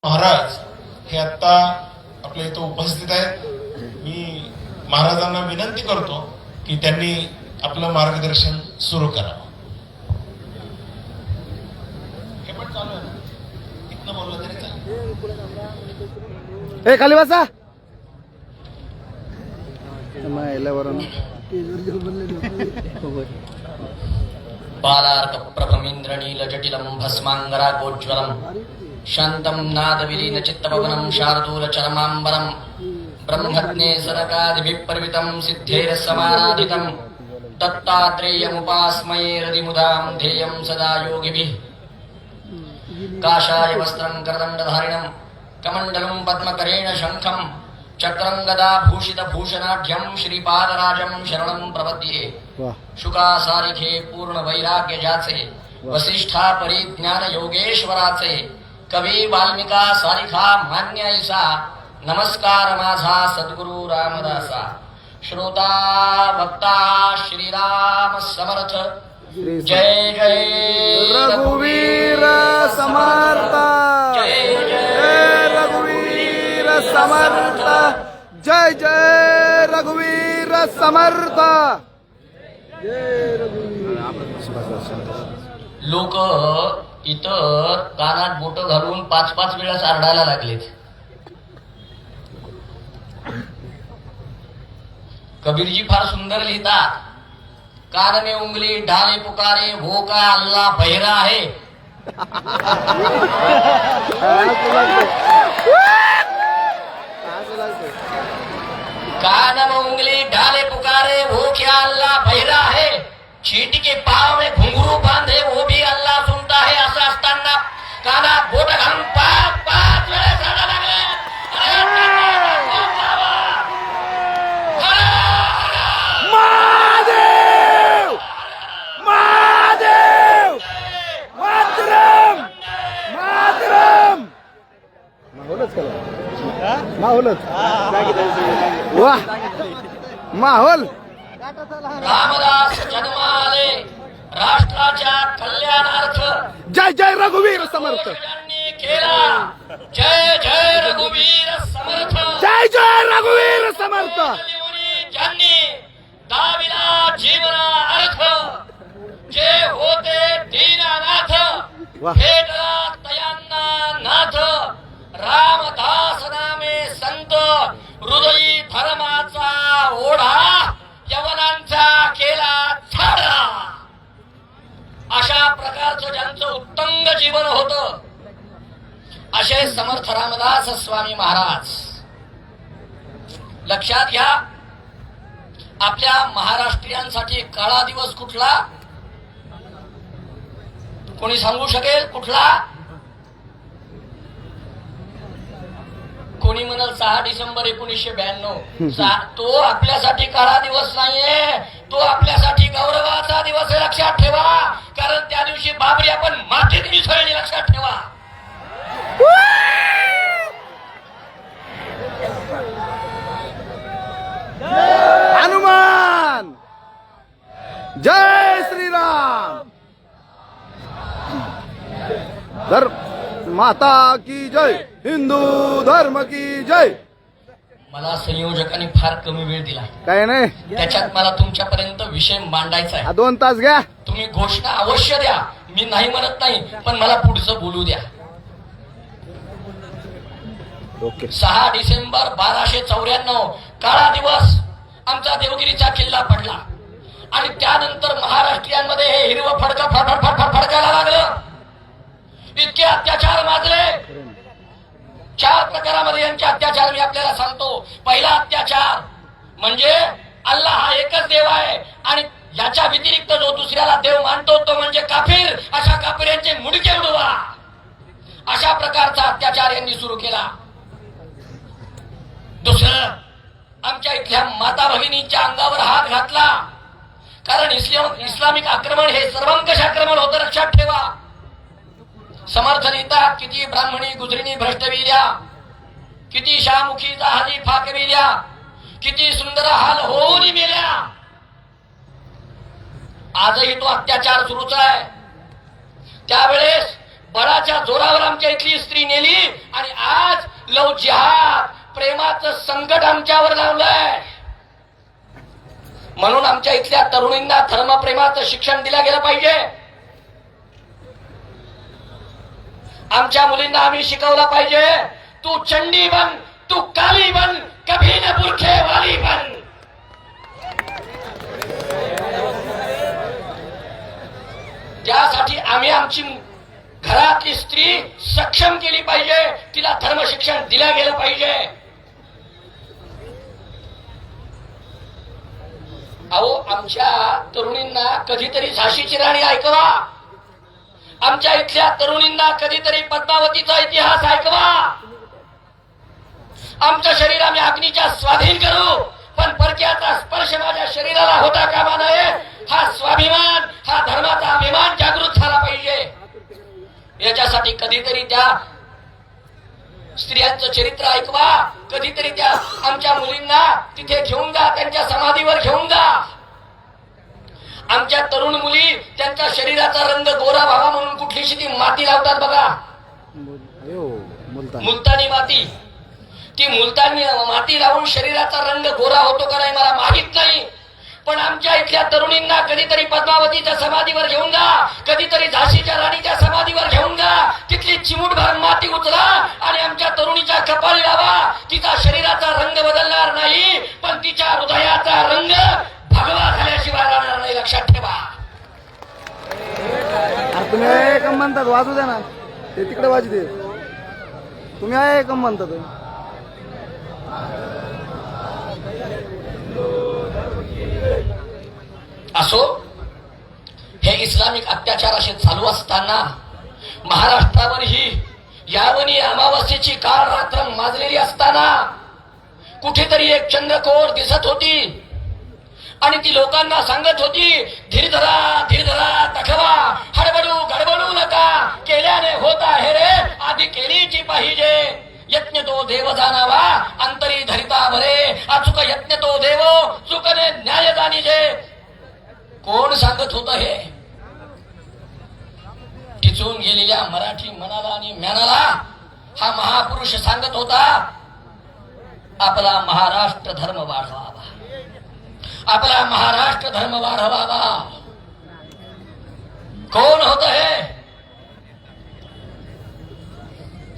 महाराज हे आता आपल्या इथं उपस्थित आहेत. मी महाराजांना विनंती करतो की त्यांनी आपलं मार्गदर्शन सुरू करावं. हे पण चालू आहे ना, इथनं बोललं तरी चालेल. ए खाली बसा. बालार्क प्रभमिंद्रनील जटिलम भस्मांगरागोज्ज्वलम शांतं नादविलीन चित्तपवनं शार्दूल चरमांबरम ब्रह्मज्ञे सरकादिभिः सिद्धेरसमाराधितं दत्तात्रेयमुपास्मये हृदिमुदां ध्येयं सदा योगिभिः. काषाय वस्त्रं करदण्डधारिणं कमण्डलं पद्मकरेण शङ्खं चक्रं गदाभूषितभूषणाढ्यं श्रीपादराजं शरणं प्रपद्ये. शुकासारिखे पूर्ण वैराग्य ज्याचे वसिष्ठा परिज्ञान योगेश्वराचे कवी वाल्मिका सारिखा मान्य ऐसा नमस्कार माझा सद्गुरु रामदासा. श्रोता भक्ता श्रीराम समर्थ. जय जय रघुवीर समर्थ. जय जय रघुवीर समर्थ. जय जय रघुवीर समर्थ. लोक इतर कानात बोट घालून 5-5 वेळा आरडायला लागलेत. कबीरजी फार सुंदर लिहितात. कान में उंगली डाले पुकारे वो का अल्लाह बहिरा आहे. कान में उंगली डाले पुकारे वो क्या अल्लाह बहिरा है. चींटी के पाव में घुंघरू बांधे वो भी अल्लाह सुनता है. असं असताना कानात बोट घालून 5-5 वेळेस रडायला लागले. महादेव महादेव मातरम मातरम. माहोलच वाह माहोल. रामदास जन्माले राष्ट्राच्या कल्याणार्थ जय जय रघुवीर समर्थ. ज्यांनी केला. जय जय रघुवीर समर्थ. जय जय रघुवीर समर्थ. ज्यांनी दाविला जीवना अर्थ जे होते दीनानाथ वाह. भेटला तयांना नाथ. रामदास नामे संत हृदयी धर्माचा ओढा यवनांचा केला झाडा. अशा प्रकारचं ज्यांचं उत्तंग जीवन होतं असे समर्थ रामदास स्वामी महाराज. लक्षात घ्या, आपल्या महाराष्ट्रीयांसाठी काळा दिवस कुठला? कोणी सांगू शकेल कुठला? कोणी म्हणाल 6 डिसेंबर 1992. तो आपल्यासाठी काळा दिवस नाहीये, तो आपल्यासाठी गौरवाचा दिवस आहे. लक्षात ठेवा, कारण त्या दिवशी बाबरी आपण मातीत मिसळली. लक्षात ठेवा. हनुमान. जय श्रीराम. धर्म माता की जय. हिंदू धर्म की जय. मला संयोजकांनी फार कमी वेळ दिला. काय नाही, त्याच्यात मला तुमच्यापर्यंत विषय मांडायचा आहे. 2 तास घ्या. तुम्ही घोषणा अवश्य द्या. मी नाही म्हणत नाही, पण मला पुढचं बोलू द्या. ओके. 6 डिसेंबर 1294 काळा दिवस आमचा देवगिरीचा किल्ला पडला आणि त्यानंतर महाराष्ट्रीयांमध्ये हे हिरवं फडकं फडकायला लागलं. इतके अत्याचार माजले. 4 प्रकारामध्ये यांचे अत्याचार मी आपल्याला सांगतो. पहिला अत्याचार म्हणजे अल्लाह हा एकच देव आहे आणि याच्या व्यतिरिक्त जो दुसऱ्याला देव मानतो तो म्हणजे काफिर. अशा काफिरांचे मुडके उडवा. अशा प्रकारचा अत्याचार यांनी सुरू केला. दुसरं, आमच्या इथल्या माता भगिनींच्या अंगावर हात घातला. कारण इस्लामिक आक्रमण हे सर्वंकष आक्रमण होतं. लक्षात ठेवा. समर्थ लिहितात, किती ब्राह्मणी गुजरीनी भ्रष्टविल्या, किती शामुखी जहाजी फाकविल्या, किती सुंदर हाल होऊन मेल्या. आजही तो अत्याचार सुरूच आहे. त्यावेळेस बळाच्या जोरावर आमच्या इथली स्त्री नेली आणि जिहाद प्रेमाचं संकट आमच्यावर लावलंय. म्हणून आमच्या इथल्या तरुणींना धर्मप्रेमाचं शिक्षण दिलं गेलं पाहिजे. आमच्या मुलींना आम्ही शिकवलं पाहिजे, तू चंडी बन, तू काली बन, कभी न बुरखे वाली बन. त्यासाठी आम्ही आमची घरातली स्त्री सक्षम केली पाहिजे, तिला धर्म शिक्षण दिलं गेलं पाहिजे. अहो, आमच्या तरुणींना कधीतरी झाशीची राणी ऐकवा, आमच्या इथल्या तरुणींना कधीतरी पद्मावतीचा इतिहास ऐकवा. आमचं शरीर आम्ही अग्नीच्या स्वाधीन करू, पण परक्याचा स्पर्श माझ्या शरीराला होता कामा नये. हा स्वाभिमान, हा धर्माचा अभिमान जागृत झाला पाहिजे. याच्यासाठी कधीतरी त्या स्त्रियांचं चरित्र ऐकवा, कधीतरी त्या आमच्या मुलींना तिथे घेऊन जा, त्यांच्या समाधीवर घेऊन जा. आमच्या तरुण मुली त्यांच्या शरीराचा रंग गोरा व्हावा म्हणून कुठलीशी ती माती लावतात बघा, मुलतानी माती. ती मुलतानी माती लावून शरीराचा रंग गोरा होतो का नाही मला माहित नाही, पण आमच्या इथल्या तरुणींना कधीतरी पद्मावतीच्या समाधीवर घेऊन जा, कधीतरी झाशीच्या राणीच्या समाधीवर घेऊन जा, तिथली चिमूटभर माती उचला आणि आमच्या तरुणीच्या कपाळी लावा. तिचा शरीराचा रंग बदलणार नाही, पण तिच्या हृदयाचा रंग भगवा झाल्याशिवाय राहणार नाही, लक्षात ठेवा. अरे तुम्ही आहे कम म्हणतात, वाजू द्या ना, ते तिकडे वाजू दे. तुम्ही आहे कम म्हणतात. असो, हे इस्लामिक अत्याचार असे चालू असताना महाराष्ट्रावर ही यावनी अमावस्येची काळ रात्र माजलेली असताना कुठेतरी एक चंद्रकोर दिसत होती आणि ती लोकांना सांगत होती, धीर धरा तखवा, हडबडू गडबडू नका, केल्याने होत आहे रे, आधी केलीची पाहिजे. यज्ञ तो देव जाणावा, अंतरी धरिता भरे, अचूक यज्ञ तो देव, चुकने न्याय जाणीजे. कोण सांगत होत हे? टिचून गेलेल्या मराठी मनाला आणि ज्ञानाला हा महापुरुष सांगत होता, आपला महाराष्ट्र धर्म वाढवावा, आपला महाराष्ट्र धर्म वाढवावा. कोण होत हे?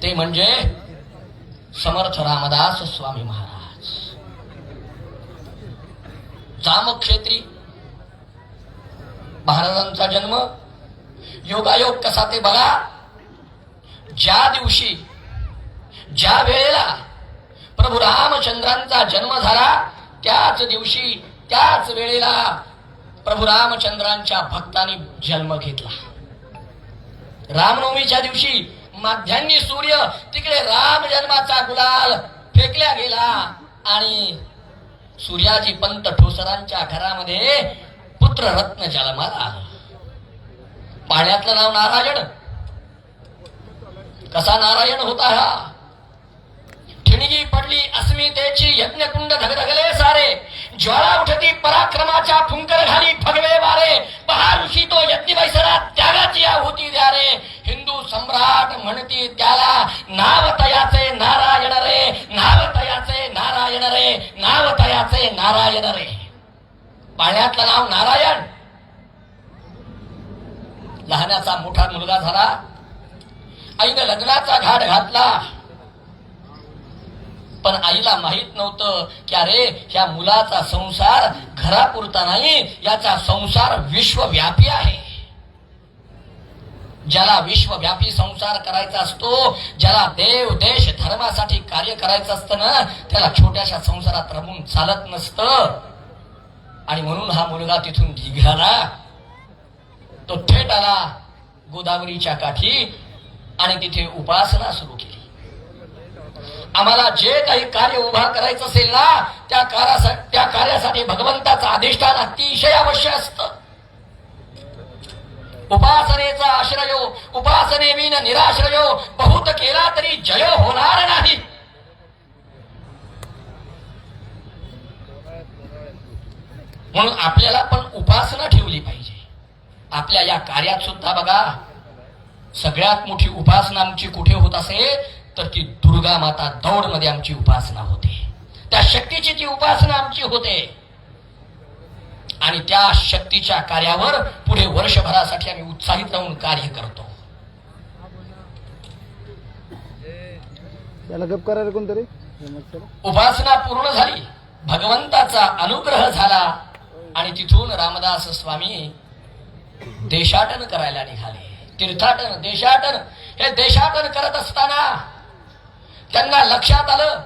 ते म्हणजे समर्थ रामदास स्वामी महाराज. जामक्षेत्री महाराजांचा जन्म योगायोग कसा ते बघा. ज्या दिवशी ज्या वेळेला प्रभू रामचंद्रांचा जन्म झाला त्याच दिवशी त्याच वेळेला प्रभू रामचंद्रांच्या भक्तांनी जन्म घेतला. रामनवमीच्या दिवशी माध्यान्ही सूर्य तिकडे राम जन्माचा गुलाल फेकल्या गेला आणि सूर्याजी पंत ठोसरांच्या घरामध्ये पुत्र रत्न जन्माला आलं. पाण्यातलं नाव नारायण. कसा नारायण होता हा? ठिणगी पडली अस्मितेची, यज्ञकुंड धगधगले सारे, ज्वाळा उठती पराक्रमाच्या, फुंकर घाली फगवे वारे, पहा ऋषी तो यज्ञ वैसरा, त्यागाची आहुती द्या रे. हिंदू सम्राट म्हणती त्याला, नाव तयाचे नारायण रे, नाव तयाचे नारायण रे, नाव तयाचे नारायण रे. पाण्यातलं नाव नारायण. लहानाचा मोठा मुलगा झाला, आईनं लग्नाचा घाट घातला, पण आईला माहित नव्हतं की अरे ह्या मुलाचा संसार घरापुरता नाही, याचा संसार विश्वव्यापी आहे. ज्याला विश्वव्यापी संसार करायचा असतो, ज्याला देव देश धर्मासाठी कार्य करायचं असतं ना, त्याला छोट्याशा संसारात रमून चालत नसतं. आणि म्हणून हा मुलगा तिथून निघाला. तो थेट आला गोदावरीच्या काठी आणि तिथे उपासना सुरू केली. आम्हाला जे काही कार्य उभा करायचं असेल ना, त्या कार्यासाठी भगवंताचा अधिष्ठान अतिशय आवश्यक असतं. उपासनेचा आश्रयो, उपासनेविन निराश्रयो, बहुत केला तरी जय होणार नाही. म्हणून आपल्याला पण उपासना ठेवली पाहिजे. आपल्या या कार्यात सुद्धा बघा, सगळ्यात मोठी उपासना आमची कुठे होत असे तर ती दुर्गा माता दौडमध्ये आमची उपासना होते, त्या शक्तीची ती उपासना आमची होते. आणि त्या शक्तीच्या कार्यावर पुढे वर्षभरासाठी आम्ही उत्साहित राहून कार्य करतो. त्याला गप करायला कोणतरी. उपासना पूर्ण झाली, भगवंताचा अनुग्रह झाला आणि तिथून रामदास स्वामी देशाटन करायला निघाले. तीर्थाटन, देशाटन. हे देशाटन करत असताना त्यांना लक्षात आलं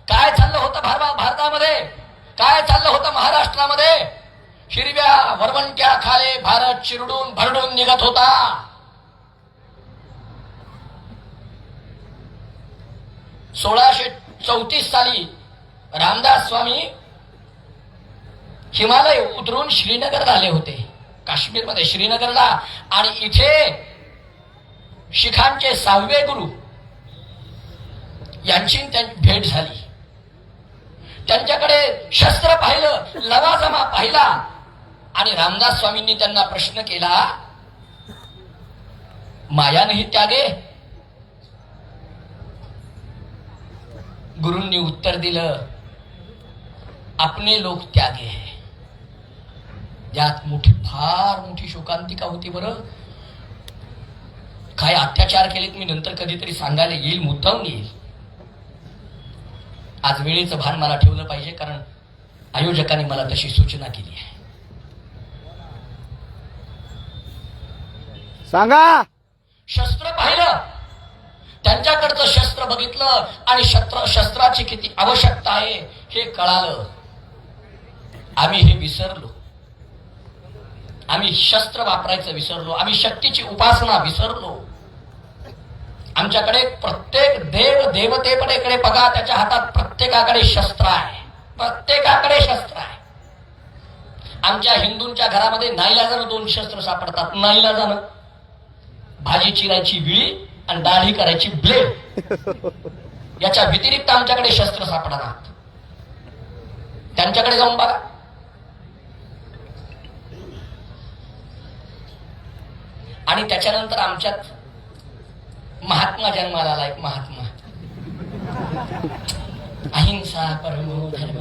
काय चाललं होतं भारतामध्ये, काय चाललं होतं महाराष्ट्रामध्ये. हिरव्या वरवंट्या खाले भारत चिरडून भरडून निघत होता. (1634) साली रामदास स्वामी हिमालय उतरून श्रीनगरला आले होते, काश्मीरमध्ये श्रीनगरला. आणि इथे शिखांचे 6वे गुरु यांची भेट झाली. त्यांच्याकडे शस्त्र पाहिलं, लवाजमा पाहिला आणि रामदास स्वामींनी त्यांना प्रश्न केला, माया नाही त्यागे. गुरूंनी उत्तर दिलं, अपने लोक त्यागे है. यात फार मोठी शोकांतिका होती. बरं, काय अत्याचार केलेत मी नंतर कधीतरी सांगायला येईल, मुद्दाम येईल. आज वेळेचं भान मला ठेवलं पाहिजे, कारण आयोजकांनी मला तशी सूचना केली आहे. सांगा. शस्त्र पाहिलं, त्यांच्याकडचं शस्त्र बघितलं आणि शस्त्राची किती आवश्यकता आहे हे कळालं. आम्ही हे विसरलो, आम्ही शस्त्र वापरायचं विसरलो, आम्ही शक्तीची उपासना विसरलो. आमच्याकडे प्रत्येक देवतेकडे बघा, त्याच्या हातात प्रत्येकाकडे शस्त्र आहे, प्रत्येकाकडे शस्त्र आहे. आमच्या हिंदूंच्या घरामध्ये नाईलाजानं 2 शस्त्र सापडतात. नाईलाजानं भाजी चिरायची विळी आणि दाढी करायची ब्लेड. याच्या व्यतिरिक्त आमच्याकडे शस्त्र सापडतात. त्यांच्याकडे जाऊन बघा. आणि त्याच्यानंतर आमच्यात महात्मा जन्माला आला. एक महात्मा, अहिंसा परमो धर्म.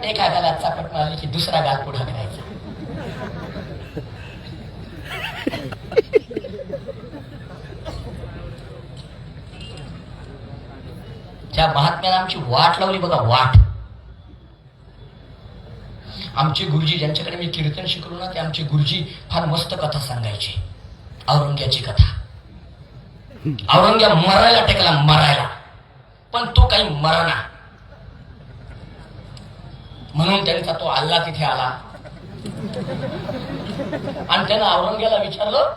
एका गालात चापट मारली की दुसरा गाल पुढे करायचा. त्या महात्म्याला आमची वाट लावली बघा, वाट. आमचे गुरुजी, ज्यांच्याकडे मी कीर्तन शिकलो ना, ते आमचे गुरुजी फार मस्त कथा सांगायचे. औरंग्याची कथा. औरंग्या मरायला टेकला, मरायला, पण तो काही मराना. म्हणून त्यांचा तो अल्ला तिथे आला आणि त्यानं औरंग्याला विचारलं,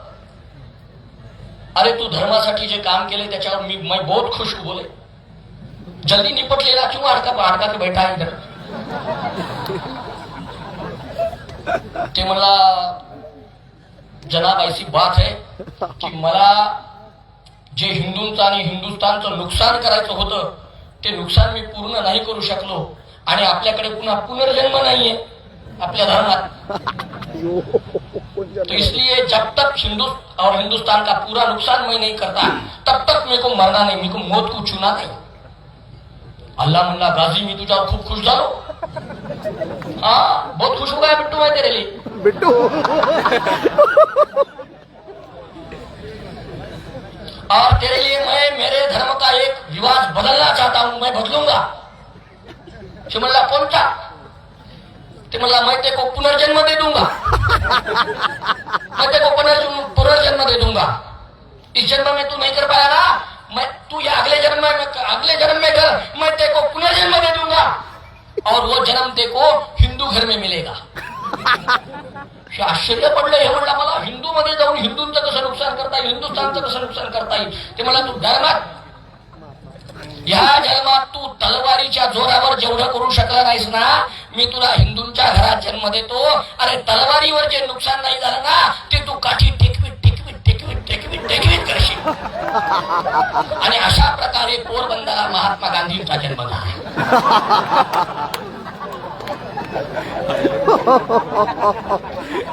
अरे तू धर्मासाठी जे काम केले त्याच्यावर मैं बहुत खुश हूं बोले, जल्दी निपट लेना, क्यों अडका के बैठा है इधर. ते मला, जनाब ऐसी बात है की मला जे हिंदूंचं आणि हिंदुस्थानचं नुकसान करायचं होतं ते नुकसान मी पूर्ण नाही करू शकलो आणि आपल्याकडे पुन्हा पुनर्जन्म नाहीये आपल्या धर्मात. तो इसलिए जब तक हिंदू और हिंदुस्तान का पूरा नुकसान मैं नहीं करता तब तक मेरे को मरना नहीं, मेरे को मौत को छूना नहीं. अल्लाह म्हणला, गाजी मी तुझ्यावर खूप खुश झालो. हाँ, बहुत खुश हो गया बिट्टू, मैं तेरे लिए. बिट्टू. और तेरे लिए मैं मेरे धर्म का एक रिवाज बदलना चाहता हूं, मैं बदलूंगा. ते म्हणला, कोणता? ते म्हणला, मैं तेरे को पुनर्जन्म दे दूंगा. मैं तेरे को पुनर्जन्म दे दूंगा. इस जन्म में तू नहीं कर पाया ना, मैं तू ये अगले जन्म में कर, मैं तेरे को पुनर्जन्म दे दूंगा और वो जन्म तेरे को हिंदू घर में मिलेगा. आश्चर्य पडलं. हे म्हणला, मला हिंदू मध्ये जाऊन हिंदूंचं कसं नुकसान करता येईल, हिंदुस्थानचं कसं नुकसान करता येईल. ते मला, तू धर्मात, या जन्मात तू तलवारीच्या जोरावर जेवढं करू शकला नाहीस ना, मी तुला हिंदूंच्या घरात जन्म देतो. अरे तलवारीवर जे नुकसान नाही झालं ना, ते तू काठी टेकवीत करशील. आणि अशा प्रकारे पोरबंदरला महात्मा गांधींचा जन्म झाला.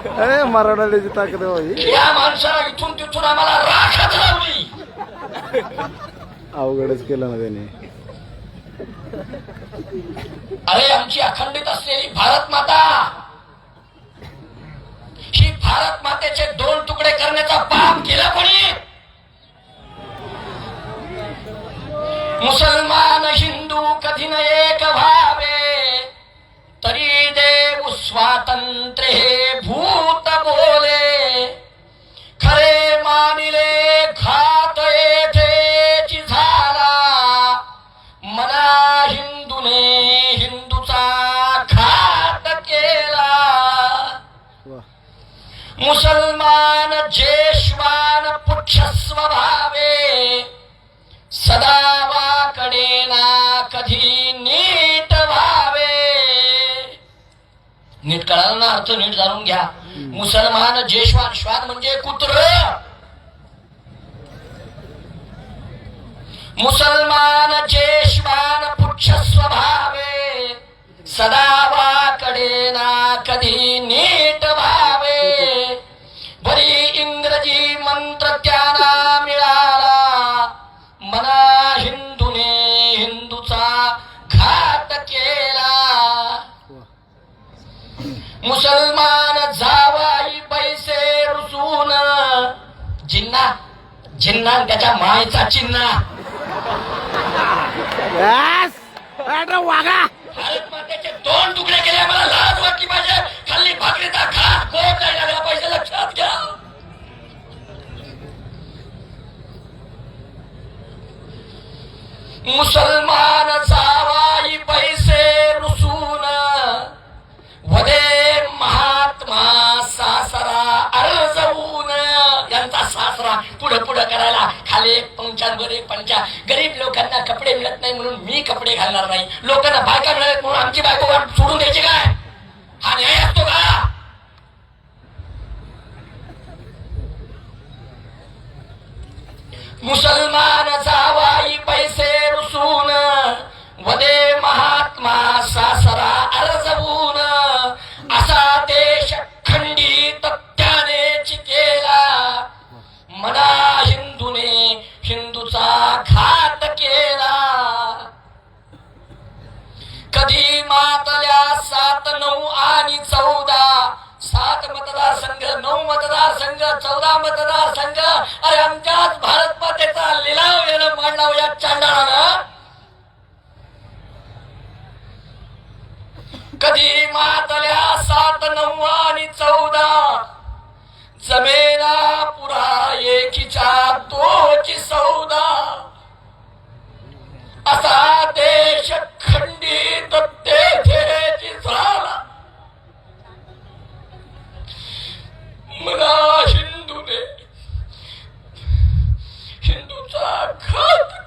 अरे मराठाची ताकद आहे भाई. या माणसाला इथून तिथून आम्हाला राखत लावली. अवघडच केलं ना त्याने. अरे आमची अखंडित असलेली भारत माता, ही भारत मातेचे 2 तुकडे करण्याचा पाप केला कोणी? मुसलमान हिंदू कधी न एक व्हावे, तरी देव स्वातंत्र्य हे भूत बोले. खरे मानिले घात येथेची झाला, मना हिंदूने हिंदूचा घात केला. वा. मुसलमान जेश्वान पुच्छ स्वभावे, सदा वाकडे ना कधी नीट व्हावे. नीट कळालं ना अर्थ? नीट जाणून घ्या. मुसलमान जेश्वान, श्वान म्हणजे कुत्र. मुसलमान जेश्वान पुच्छ स्वभावे, सदा वाकडे ना कधी नीट व्हावे. बरी इंग्रजी मंत्र त्यांना मिळाला, मना हिंदूने हिंदूचा घात केला. मुसलमान जावाई पैसे रुसून, जिन्ना जिन्ना त्याच्या मायचा चिन्ना. वागा. भारत मातेचे 2 तुकडे केले. मला लाज वाटली पाहिजे. खाल्ली भाकरीचा खात गोड नाही लागला पाहिजे. लक्षात घ्या. मुसलमान जावाई पैसे रुसून, वदे महात्मा सासरा अर्जवून. यांचा सासरा पुढं पुढं करायला, खाली 1 पंचांवर 1 पंचा. गरीब लोकांना कपडे मिळत नाही म्हणून मी कपडे घालणार नाही, लोकांना बायका मिळत म्हणून आमची बायको सोडून द्यायची काय? हा न्याय असतो का? मुसलमान जावाई पैसे रुसून, वदे महात्मा सासरा अर्जवून. असा देश खंडित त्यानेच केला, मना हिंदूने हिंदूचा घात केला. कधी मातल्या 7, 9 आणि 14, 7 मतदारसंघ, 9 मतदारसंघ, 14 मतदारसंघ. अरे आमच्याच भारत मातेचा लिलाव यानं मांडला या चांडाळानं. कधी मातल्या 7, 9 आणि 14, जमेना पुरा एकीच्या तोची सौदा. असा देश खंडित तेथेची झाला, मना हिंदूने हिंदूचा घात.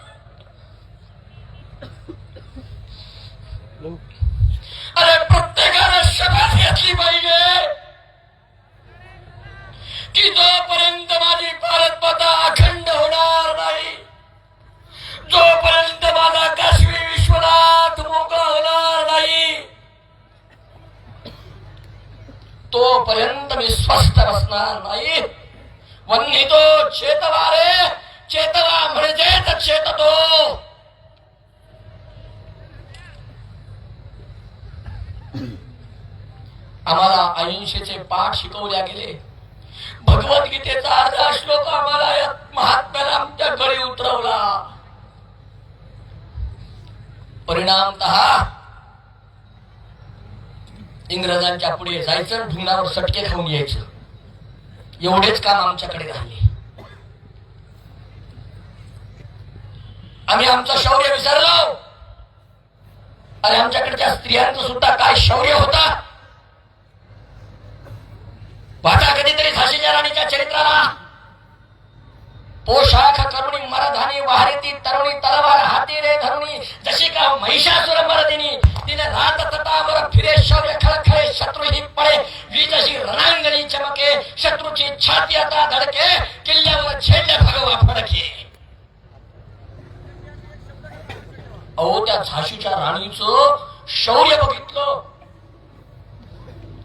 अरे प्रत्येकानं शपथ घेतली पाहिजे की जोपर्यंत माझी भारत माता अखंड होणार नाही, जोपर्यंत माझा काश्मीर विश्वनाथ मोकळा होणार नाही, तोपर्यंत मी स्वस्थ बसणार नाही. वन्नितो चेतवा रे, चेतवा म्हणजेच चेततो. आम्हाला 80चे पाठ शिकवल्या गेले. भगवद्गीतेचा अर्धा श्लोक आम्हाला या महात्म्याला आमच्या गळी उतरवला. परिणामतः इंग्रजांच्या पुढे जायचं, ढुंगणावर सटके खाऊन यायचं, एवढेच काम आमच्याकडे राहिले. आम्ही आमचं शौर्य विसरलो. अरे आमच्याकडच्या स्त्रियांचं सुद्धा काय शौर्य होता. वाचा कधीतरी झाशीच्या राणीच्या चरित्राला. पोशाख करुणी मरधानी वाहरिती तरुणी तलवार हाती रे धरुणी, जशी का महिषासुर मर्दिनी. तिने रात ततावर फिरे शौर्य खळखळे, शत्रू ही पळे वीज अशी रणांगणी चमके. शत्रूची छाती आता धडके, किल्ल्यावर छेडले भगवा फडके. अहो त्या झाशीच्या राणीचं शौर्य बघितलं.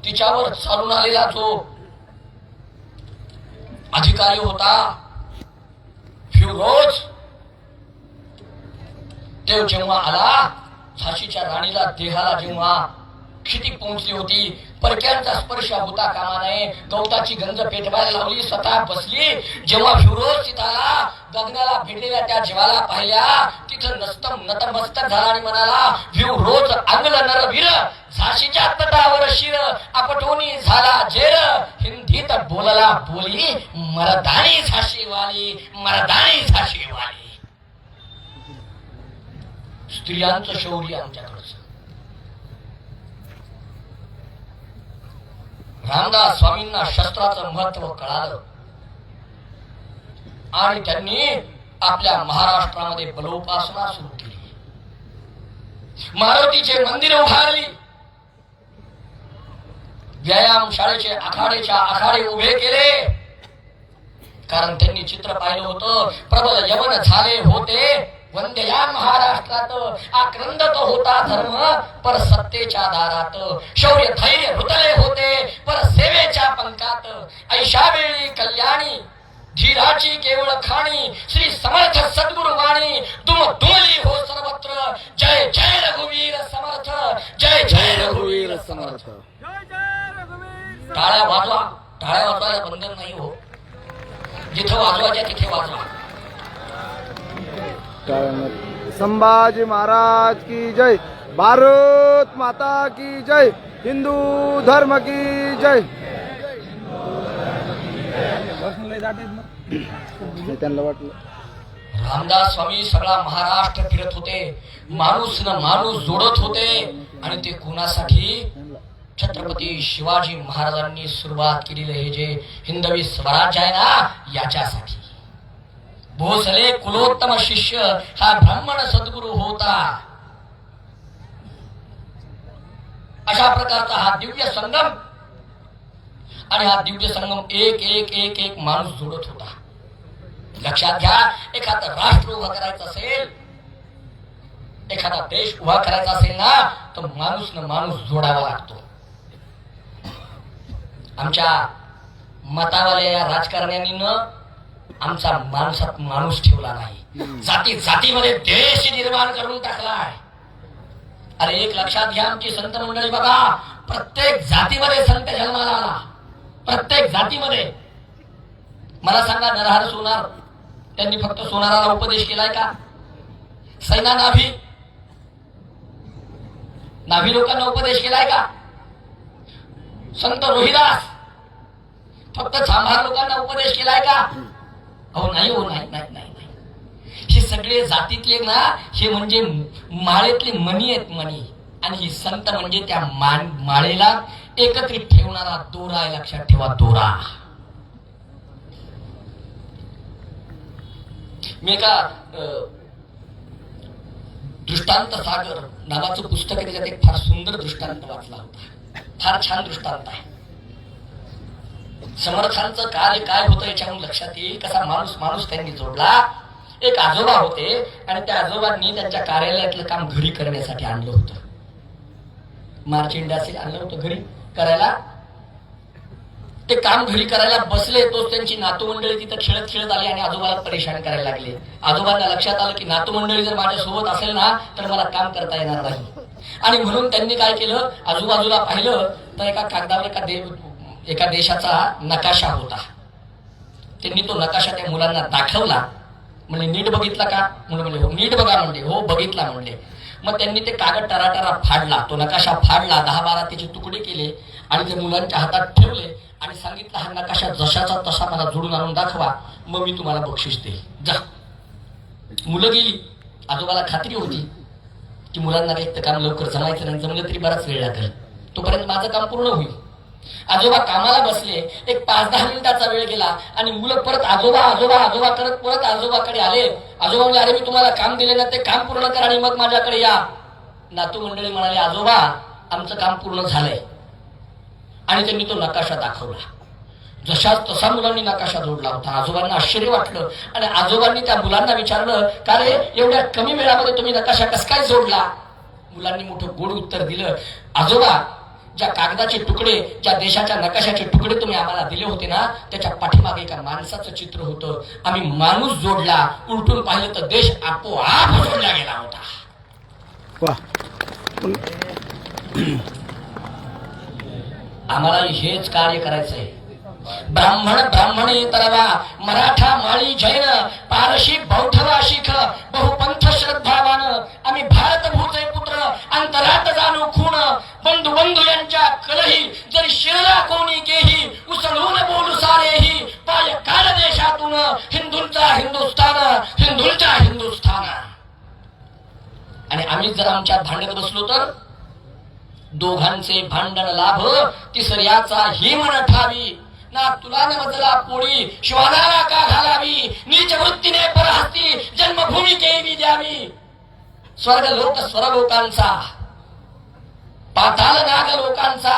तिच्यावर चालून आलेला जो अधिकारी होता फिरोज. तो जेव्हा आला, झाशीच्या राणीला देहाला जेव्हा क्षिती पोहोचली होती, परक्यांचा स्पर्श होता कामा नये. गवताची गंज पेटवायला लावली, स्वतः बसली. जेव्हा फिरोज तिथं आला, गगनाला भिडलेल्या त्या जीवाला पाहिल्या, तिथं नतमस्तक झाला आणि म्हणाला, फिरोज अंगल नरवीर, झाशीच्या तटावर शिर, आपटोनी झाला जेर, हिंदीत बोलला बोली, मर्दानी झाशीवाली, मर्दानी झाशीवाली. स्त्रियांचं शौर्य आमच्याकडचं. रामदास स्वामींना शस्त्राचं महत्व कळालं आणि त्यांनी आपल्या महाराष्ट्रामध्ये बलोपासना सुरू केली. मारुतीचे मंदिर उभारली, व्यायाम शाळेचे आखाडे उभे केले. कारण त्यांनी चित्र पाहिलं होतं, प्रबल यवन झाले होते, वंद्या महाराष्ट्रात आक्रंदक होता धर्म, पर सत्तेच्या दारात शौर्य धैर्य रुतले होते, पर सेवेच्या पंखात. ऐशा वेळी कल्याणी धीराची केवळ खाणी, श्री समर्थ सद्गुरु वाणी, दुमली हो सर्वत्र. जय जय रघुवीर समर्थ, जय जय रघुवीर समर्थ. टाळ्या वाजवा, टाळ्या वाजवायला बंधन नाही हो, जिथं वाजवायच्या तिथे वाजवा. संभाजी महाराज की जय, भारत माता की जय, हिंदू धर्म की जय. त्यांना वाटलं रामदास स्वामी सगळा महाराष्ट्र फिरत होते, माणूस न माणूस जोडत होते. आणि ते कोणासाठी? छत्रपती शिवाजी महाराजांनी सुरुवात केलेलं हे जे हिंदवी स्वराज्य आहे ना, याच्यासाठी. भोसले कुलोत्तम शिष्य हा ब्राह्मण सद्गुरु होता. अशा प्रकारचा हा दिव्य संगम, आणि हा दिव्य संगम एक एक एक एक माणूस जोडत होता. लक्षात घ्या, एखादं राष्ट्र उभं करायचं असेल, एखादा देश उभा करायचा असेल ना, तर माणूस न माणूस जोडावा लागतो. आमच्या मतावाल्या या राजकारण्यांनी आमचा माणसात माणूस ठेवला नाही, जाती जातीमध्ये देश निर्माण करून टाकलाय. अरे एक लक्षात घ्या, आमची संत मंडळी बघा, प्रत्येक जातीमध्ये संत जन्माला आला, प्रत्येक जातीमध्ये. मला सांगा, नरहर सोनार त्यांनी फक्त सोनाराला उपदेश केलाय का? सैना नाभी लोकांना उपदेश केलाय का? संत रोहिदास फक्त चांभार लोकांना उपदेश केलाय का? अहो नाही, हो नाही नाही नाही नाही. हे सगळे जातीतले ना, हे म्हणजे माळेतले मणी आहेत, मणी. आणि ही संत म्हणजे त्या माळेला एकत्रित ठेवणारा दोरा आहे. लक्षात ठेवा, दोरा. मी एका दृष्टांत सागर नावाचं पुस्तक आहे, त्याच्यात एक फार सुंदर दृष्टांत वाचला होता. फार छान दृष्टांत आहे. समर्थांचं कार्य काय होतं याच्याहून लक्षात येईल, कसा माणूस त्यांनी जोडला. एक आजोबा होते आणि त्या आजोबांनी त्यांच्या कार्यालयातलं काम घरी करण्यासाठी आणलं होतं. मार्चिंड असेल आणलं होतं घरी करायला. ते काम घरी करायला बसले, तोच त्यांची नातू मंडळी तिथं खेळत खेळत आली आणि आजोबाला परेशान करायला लागले. आजोबांना लक्षात आलं की नातू मंडळी जर माझ्या सोबत असेल ना, तर मला काम करता येणार नाही. आणि म्हणून त्यांनी काय केलं, आजूबाजूला पाहिलं तर एका कागदावर एका देशाचा नकाशा होता. त्यांनी तो नकाशा त्या मुलांना दाखवला. म्हणजे नीट बघितला का? म्हणजे हो नीट बघा. म्हणजे हो बघितला म्हणले. मग त्यांनी ते कागद टराटरा फाडला, तो नकाशा फाडला, 10-12 त्याचे तुकडे केले आणि ते मुलांच्या हातात ठेवले आणि सांगितलं, हा नकाशा जशाचा तसा मला जोडून आणून दाखवा, मग मी तुम्हाला बक्षीस देईल, जा. मुलं गेली. आजोबाला खात्री होती की मुलांना एक तर काम लवकर जमायचं नाही, जमलं तरी बराच वेळ लागेल, तोपर्यंत माझं काम पूर्ण होईल. आजोबा कामाला बसले. एक 5-10 मिनिटाचा वेळ गेला आणि मुलं परत आजोबा आजोबा आजोबा करत परत आजोबाकडे आले. आजोबा म्हणजे, अरे मी तुम्हाला काम दिले ना, ते काम पूर्ण करा आणि मग माझ्याकडे या. नातू मंडळी म्हणाले, आजोबा आमचं काम पूर्ण झालंय. आणि त्यांनी तो नकाशा दाखवला. जशाच तसा मुलांनी नकाशा जोडला होता. आजोबांना आश्चर्य वाटलं आणि आजोबांनी त्या मुलांना विचारलं, का रे एवढ्या कमी वेळामध्ये तुम्ही नकाशा कस काय जोडला? मुलांनी मोठं गोड उत्तर दिलं, आजोबा ज्या कागदाचे तुकडे, ज्या देशाच्या नकाशाचे तुकडे तुम्ही आम्हाला दिले होते ना, त्याच्या पाठीमागे एका माणसाचं चित्र होतं. आम्ही माणूस जोडला, उलटून पाहिलं तर देश आपोआप जोडला गेला होता. वा. आम्हाला हेच कार्य करायचंय. ब्राह्मण ब्राह्मणे तरवा, मराठा माळी जैन, पारशी बौद्ध वा शीख, बहुपंथ श्रद्धावान, आम्ही भारत भूचे पुत्र, अंतरात जाणू खूण, बंधू बंधू यांच्या कलही, जरी शिरला कोणी गेही, उसळून बोलू सारेही, पाय काल देशातून, हिंदूंचा हिंदुस्थान, हिंदूंचा हिंदुस्थान. आणि आम्ही जर आमच्या भांडत बसलो तर दोघांचे भांडण लाभ, तिसऱ्याचा ही मन ठावी, ना तुला न मजला पोळी, श्वानाला का घालावी, नीच वृत्तीने परहस्ती, जन्मभूमी केवी द्यावी. स्वर्ग लोक स्वरलोकांचा, पाताल नाग लोकांचा,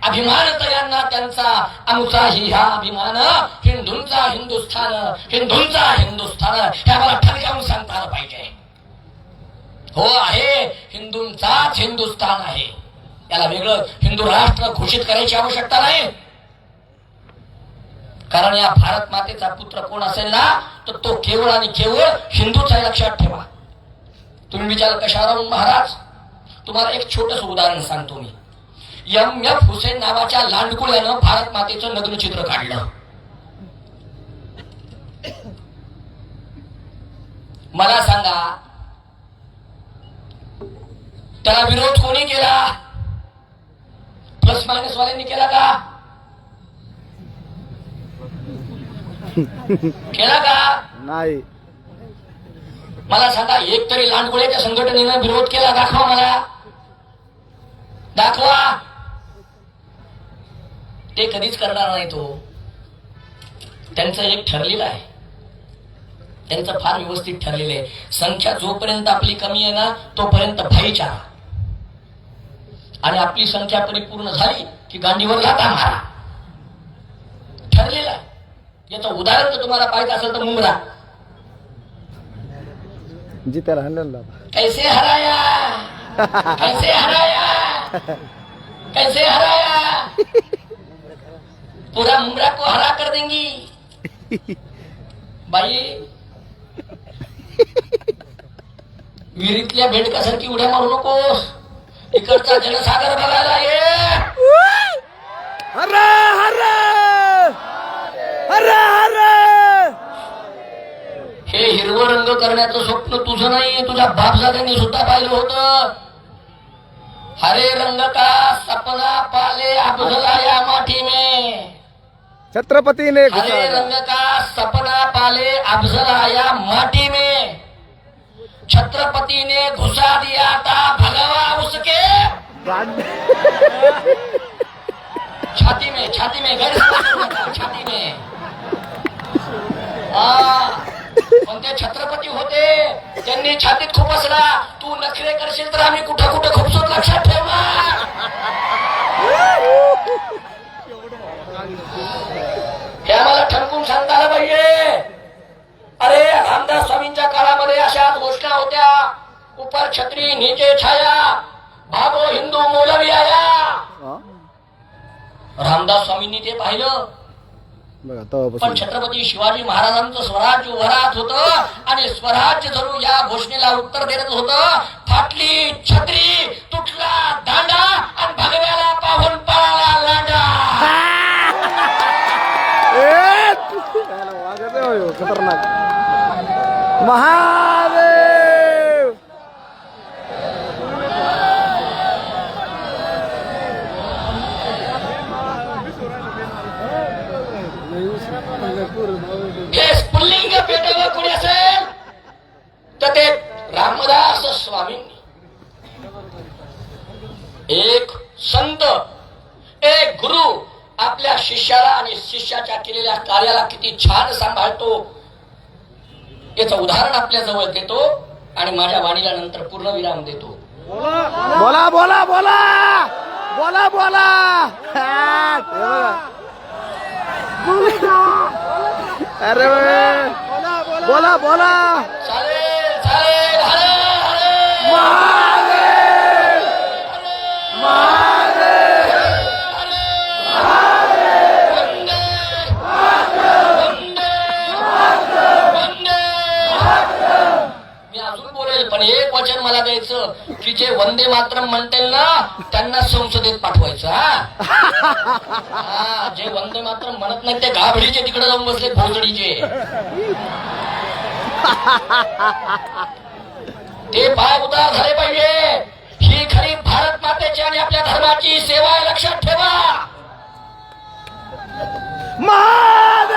अभिमान तयांना त्यांचा, आमचा ही हा अभिमान, हिंदूंचा हिंदुस्थान, हिंदूंचा हिंदुस्थान. हे आम्हाला ठणकावून सांगता आलं पाहिजे. हो आहे, हिंदूंचाच हिंदुस्थान आहे. याला वेगळं हिंदू राष्ट्र घोषित करायची आवश्यकता नाही. कारण या भारत मातेचा पुत्र कोण असेल ना, तर तो केवळ आणि केवळ हिंदूच आहे, लक्षात ठेवा. तुम्ही विचार कशावरून महाराज, तुम्हाला एक छोटस उदाहरण सांगतो मी. एम.एफ. हुसेन नावाच्या लांडकुळ्यानं भारत मातेचं नग्न चित्र काढलं. मला सांगा, त्याला विरोध कोणी केला? प्लस मायनस वाल्यांनी केला का? केला का नाही? मला सांगा, एक तरी लांडगुळ्याच्या संघटनेनं विरोध केला? दाखवा मला, दाखवा. ते कधीच करणार नाही. तो त्यांचं एक ठरलेलं आहे, त्यांचं फार व्यवस्थित ठरलेलं आहे. संख्या जोपर्यंत आपली कमी आहे ना, तोपर्यंत भाईचारा, आणि आपली संख्या परिपूर्ण झाली की गांडीवर लाथा मारा. ठरलेलं आहे. याचं उदाहरण जर तुम्हाला पाहिजे असेल तर मुंबरा जीत्याला हंडन कैसे हराया, कैसे हराया, कैसे हराया, पूरा मुंबरा को हरा कर देंगी. बाई विहिरीतल्या बेडकासारखी उड्या मारू नकोस, इकडचा जनसागर बघायला ये. हरे हरे हरे हरे. हे हिरवं रंग करण्याचं स्वप्न तुझं नाही, तुझ्या बापजाद्यांनी सुद्धा पाहिलं होतं. हरे रंग का सपना पाले अफजला या माटी में, छत्रपती ने हरे रंग का सपना पाले अफजला या माटी में, छत्रपति ने घुसा दिया था भगवा उसके छाती में गैर छाती में. पण ते छत्रपती होते, त्यांनी छातीत खुपसला. तू नखरे करशील तर आम्ही कुठं कुठं खुपसोत, लक्षात ठेवा. हे आम्हाला ठणकून सांगता आलं पाहिजे. अरे रामदास स्वामींच्या काळामध्ये अशाच घोषणा होत्या, ऊपर छत्री नीचे छाया, भागो हिंदू मौलवी आया. रामदास स्वामींनी ते पाहिलं. पण छत्रपती शिवाजी महाराजांचं स्वराज्य वरात होतं, आणि स्वराज्य जरूर या घोषणेला उत्तर देत होतं. फाटली छत्री, तुटला दांडा, आणि भगव्याला पाहून पळाला लांडा. खतरनाक. महादेव हे स्फुल्लिंग पेटवलं कोणी असेल तर ते रामदास स्वामींनी. एक संत, एक गुरु आपल्या शिष्याला आणि शिष्याच्या केलेल्या कार्याला किती छान सांभाळतो, याचं उदाहरण आपल्या जवळ देतो, आणि माझ्या वाणीला नंतर पूर्ण विराम देतो. बोला बोला बोला बोला बोला. अरे बोला बोला. चालेल चालेल. हरे हरे महादेव महादेव. मी अजून बोलेल, पण एक वचन मला द्यायचं की जे वंदे मातरम म्हणतील ना त्यांना संसदेत पाठवायचं. हा, जे वंदे मातरम म्हणत नाही ते गाभडीचे तिकडे जाऊन बसले, भोसडीचे. ते पाय उतार झाले पाहिजे. ही खरी भारत मातेची आणि आपल्या धर्माची सेवा आहे, लक्षात ठेवा. महादेव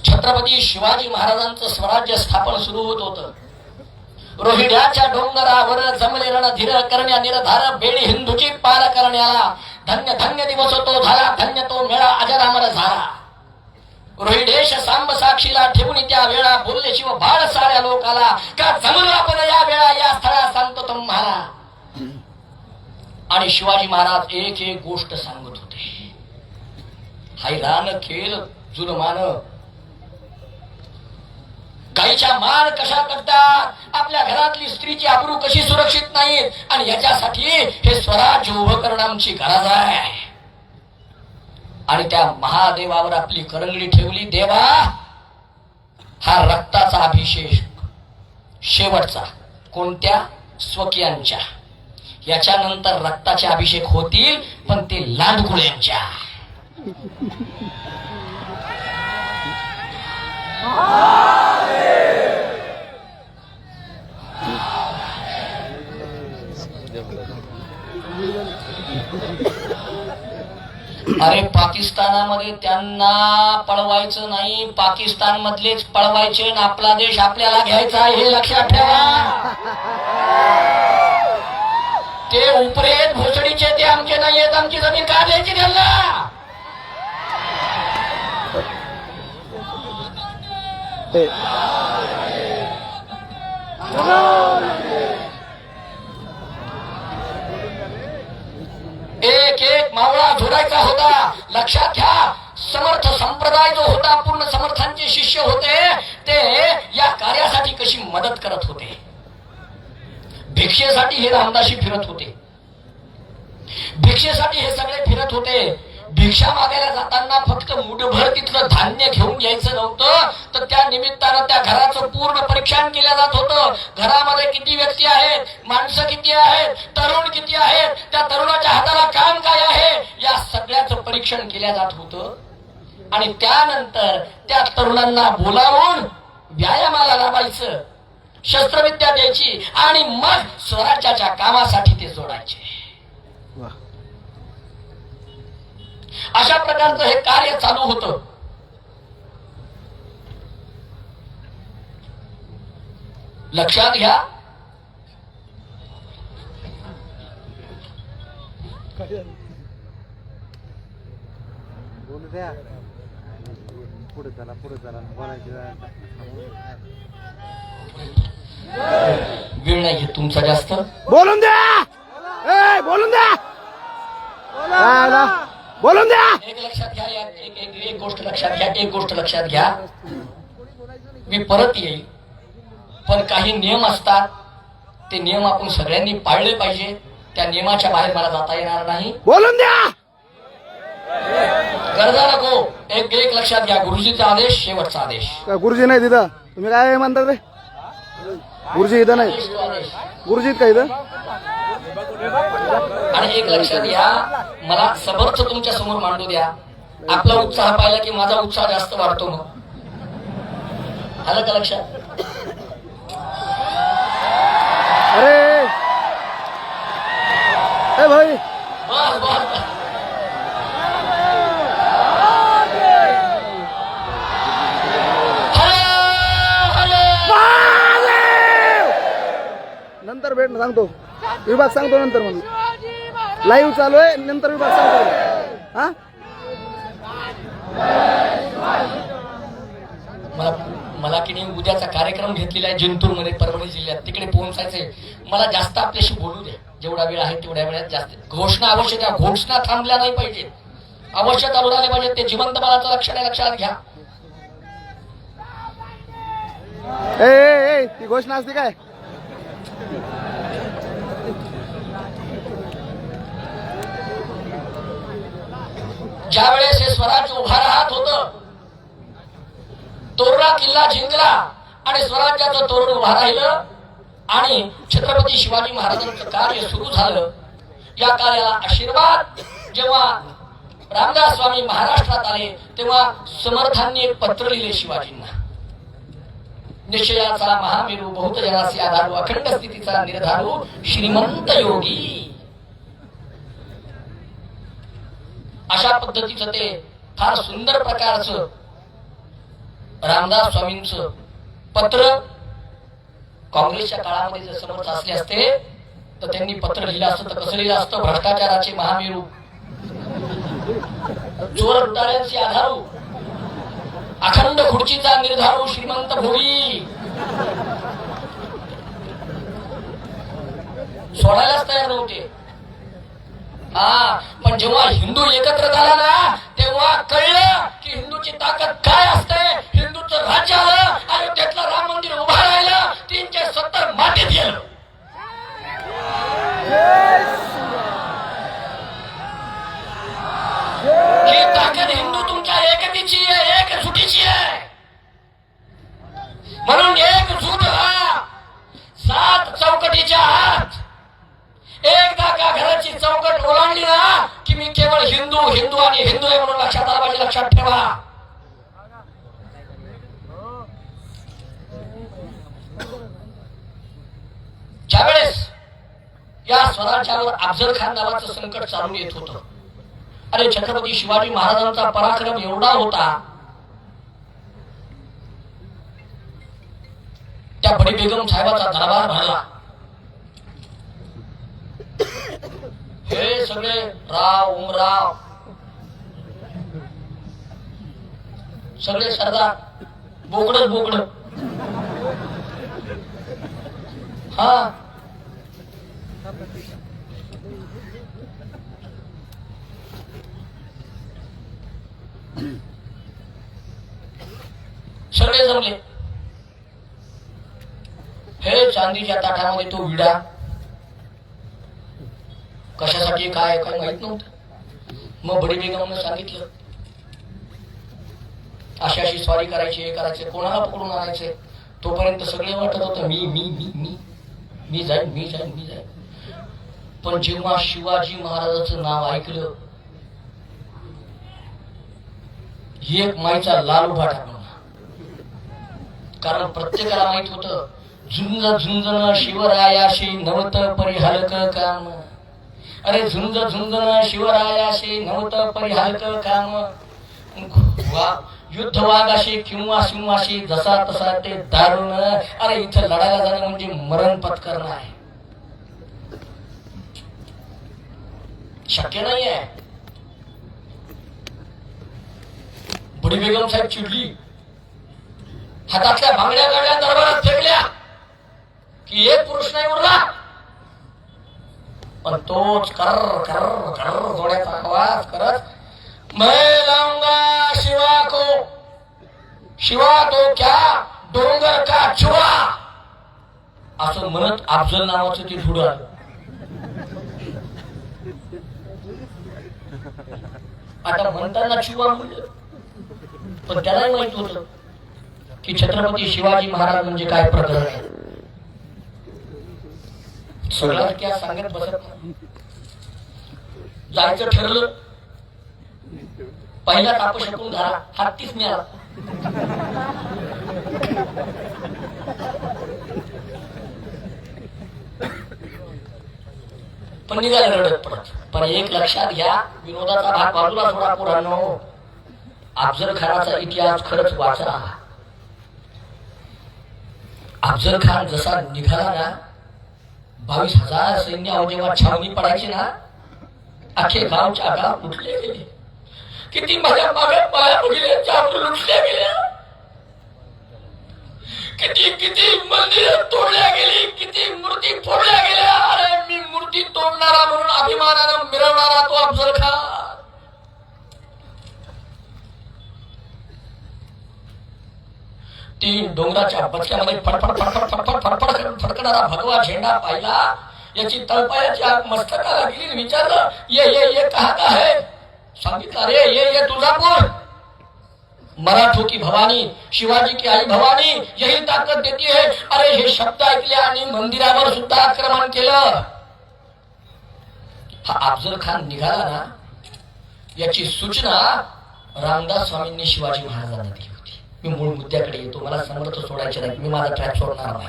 छत्रपती शिवाजी महाराजांचं स्वराज्य स्थापन सुरू होत होतं. रोहिड्याच्या डोंगरावर जमले रणधीर करण्या निरधार बेडी हिंदूची पार करण्याला. धन्य धन्य दिवस तो झाला, धन्य तो मेळा अजरामर झाला. रोहिडेश सांब साक्षीला ठेवून त्या वेळा बोलले शिव बाळ साऱ्या लोकाला. का जमलो आपण या वेळा या स्थळा सांगतो तुम्हाला. आणि शिवाजी महाराज एक एक गोष्ट सांगत होते. हैराण खेळ जुलमान. गाईच्या मान कशा करतात, आपल्या घरातली स्त्रीची आबरू कशी सुरक्षित नाहीत, आणि याच्यासाठी हे स्वराज्य उभं करणं आमची गरज आहे. आणि त्या महादेवावर आपली करंगळी ठेवली. देवा, हा रक्ताचा अभिषेक शेवटचा. कोणत्या? स्वकीयांच्या. याच्यानंतर रक्ताचे अभिषेक होतील, पण ते लांडकुळ्यांच्या. अरे पाकिस्तानामध्ये त्यांना पळवायचं नाही, पाकिस्तान मधलेच पळवायचे आणि आपला देश आपल्याला घ्यायचा, हे लक्षात ठेवा. ते उपरेत भोसडीचे, ते आमचे नाही आहेत. आमची जमीन का द्यायची त्यांना? एक एक मावळा जोडायचा होता. लक्षात घ्या, समर्थ संप्रदाय जो होता, पूर्ण समर्थांचे शिष्य होते, ते या कार्यासाठी कशी मदत करत होते. भिक्षेसाठी हे रामदासी फिरत होते, भिक्षेसाठी हे सगळे फिरत होते. भिक्षा मागायला जाताना फक्त मुठभर तिथलं धान्य घेऊन यायचं नव्हतं, तर त्या निमित्तानं त्या घराचं पूर्ण परीक्षण केलं जात होतं. घरामध्ये किती व्यक्ती आहेत, माणसं किती आहेत, तरुण किती आहेत, त्या तरुणाच्या हाताला काम काय आहे, या सगळ्याचं परीक्षण केलं जात होतं. आणि त्यानंतर त्या तरुणांना बोलावून व्यायामाला लावायचं, शस्त्रविद्या द्यायची, आणि मग स्वराज्याच्या कामासाठी ते जोडायचे. अशा प्रकारचं हे कार्य चालू होतं. लक्षात घ्या, वेळ नाही तुमचा जास्त. बोलून द्या, बोलून द्या, बोलून द्या. एक लक्षात घ्या, एक गोष्ट लक्षात घ्या, एक गोष्ट लक्षात घ्या. मी परत येईल, पण काही नियम असतात, ते नियम आपण सगळ्यांनी पाळले पाहिजे. त्या नियमाच्या बाहेर मला जाता येणार नाही. बोलून द्या, गरजा नको. एक एक लक्षात घ्या, गुरुजीचा आदेश शेवटचा आदेश. गुरुजी नाही तिथं, तुम्ही काय म्हणता रे? गुरुजी इथं नाही, आदेश तो आदेश. गुरुजी का इथं? आणि एक लक्षात घ्या, मला समर्थ तुमच्या समोर मांडू द्या. आपला उत्साह पाहिला की माझा उत्साह जास्त वाढतो. मग आलं का लक्षात? अरे ए भाई, बस बस. नंतर भेट ना, सांगतो विभाग, सांगतो नंतर. म्हणून लाईव्ह चालू आहे, नंतर विभाग सांगतो. हा, मला की नाही उद्याचा कार्यक्रम घेतलेला आहे जिंतूर मध्ये, परभणी जिल्ह्यात, तिकडे पोहोचायचंय. मला जास्त आपल्याशी बोलू द्या, जेवढा वेळ आहे तेवढ्या वेळात. जास्त घोषणा आवश्यक आहे, घोषणा थांबल्या नाही पाहिजेत, अवश्य चालू राहिले पाहिजेत. ते जिवंत बलाचं लक्षण आहे, लक्षात घ्या. ए ती घोषणा असते काय? ज्या वेळेस हे स्वराज्य उभा राहत होत, तोरणा किल्ला जिंकला आणि स्वराज्याचं तोरण उभा राहिलं आणि छत्रपती शिवाजी महाराजांचं कार्य सुरू झालं. या कार्याला आशीर्वाद जेव्हा रामदास स्वामी महाराष्ट्रात आले तेव्हा समर्थांनी एक पत्र लिहिले शिवाजींना. निश्चयाचा महामेरू, बहुतजनासी आधारू, अखंड स्थितीचा निर्धारू, श्रीमंत योगी. अशा पद्धतीचं ते फार सुंदर प्रकारचं रामदास स्वामींचं पत्र. काँग्रेसच्या काळामध्ये जर समर्थ असले असते तर त्यांनी पत्र लिहिलं असतं तर कसं लिहिलं असतं? भ्रष्टाचाराचे महामेरू, चोर लुटाऱ्यांचे आधारू, अखंड खुर्चीचा निर्धारू, श्रीमंत भोगी. सोडायलाच तयार नव्हते. पण जेव्हा हिंदू एकत्र झाला ना तेव्हा कळलं की हिंदूची ताकद काय असते. हिंदूचं राज्य आलं, अयोध्येतलं राम मंदिर उभं राहिलं, 370 मातीत गेलं. ही ताकद हिंदू तुमच्या एकतेची आहे, एकजुटीची आहे. म्हणून एकजूट व्हा. 7 चौकटीच्या आत एकदा का घराची चौकट ओलांडली ना की मी केवळ हिंदू हिंदू आणि हिंदू आहे म्हणून लक्षात आला पाहिजे. लक्षात ठेवा. ज्यावेळेस या स्वराज्यावर अफजल खान नावाचं संकट चालून येत होतं, अरे छत्रपती शिवाजी महाराजांचा पराक्रम एवढा होता, त्या बडी बेगम साहेबाचा दरबार भरला. हे सगळे राव उमराव सगळे सरदार बोकडच बोकड. हा सगळे जमले. हे चांदीच्या ताटामध्ये तो विडा कशासाठी काय काय माहित नव्हतं. मग बडी बेगमने सांगितलं अशी अशी स्वारी करायची, हे करायचे, कोणाला पकडून आणायचे. तोपर्यंत सगळे वाटत होतं मी मी मी मी मी जाईन मी जाईन मी जाईन. पण जेव्हा शिवाजी महाराजांचं नाव ऐकलं एक माईचा लाल उभा टाकला. कारण प्रत्येकाला माहित होतं झुंज झुंजन शिवरायाशी नवत परिहालक काम. अरे झुंज झुंजन शिवरायाशी नवत परिहालक काम. युद्ध वागाशी किंवा सिंहाशी जसा तसा ते दारुण. अरे इथं लढायला जाणं म्हणजे मरण पत्करणं आहे, शक्य नाही आहे. बडी बेगम साहेब चिडली, हातातल्या भांगड्या गाड्या दरबारात फेकल्या की एक पुरुष नाही उरला. पण तोच कर कर कर जोड्याचा आवाज करत मैं लाऊंगा शिवा को, शिवा तो क्या डोंगर का चुवा असं म्हणत अफजल नावाचं ते धुड आलं. आता म्हणताना शिवा म्हणलं, पण त्यालाही माहित होतं की छत्रपती शिवाजी महाराज म्हणजे काय प्रकरण आहे. सगळं क्या सांगत बसत नाही. जायचं ठरलं. पहिला ताप शकून झाला, हत्तीच मिळाला. पण निघाले रडत पडत. पण एक लक्षात घ्या, विनोदाचा भाग बाजूला थोडा पुराणो, अफजल खानाचा इतिहास खरंच वाचा. अफजल खान जसा निघाला ना, 22,000 सैन्य जेव्हा छावणी पडायची ना, अख्खे गावच्या गाव लुटले गेले. किती माझ्या मागे पाया पडले, चावडी लुटल्या गेल्या. किती किती मंदिरं तोडल्या गेली, किती मूर्ती फोडल्या गेल्या. अरे मी मूर्ती तोडणारा म्हणून अभिमानानं मिरवणारा तो अफजल खान. ती डोंगराच्या बचक्यामध्ये फडफड फडफड फडफड फडफड फडकणारा भगवा झेंडा पाहिला. याची तळपायाची आग मस्तकाला गेली. विचारलं ये ये ये कहा का है. सांगितलं अरे ये तुळजापूर, मराठों की भवानी, शिवाजी की आई भवानी यही ताकद देती है. अरे हे शब्द ऐकले आणि मंदिरावर सुद्धा आक्रमण केलं. हा अफजल खान निघाला ना, याची सूचना रामदास स्वामींनी शिवाजी महाराजांना दिली होती. मी मूळ मुद्द्याकडे येतो, मला समर्थ सोडायचे नाही, मी माझा ट्रॅक सोडणार नाही.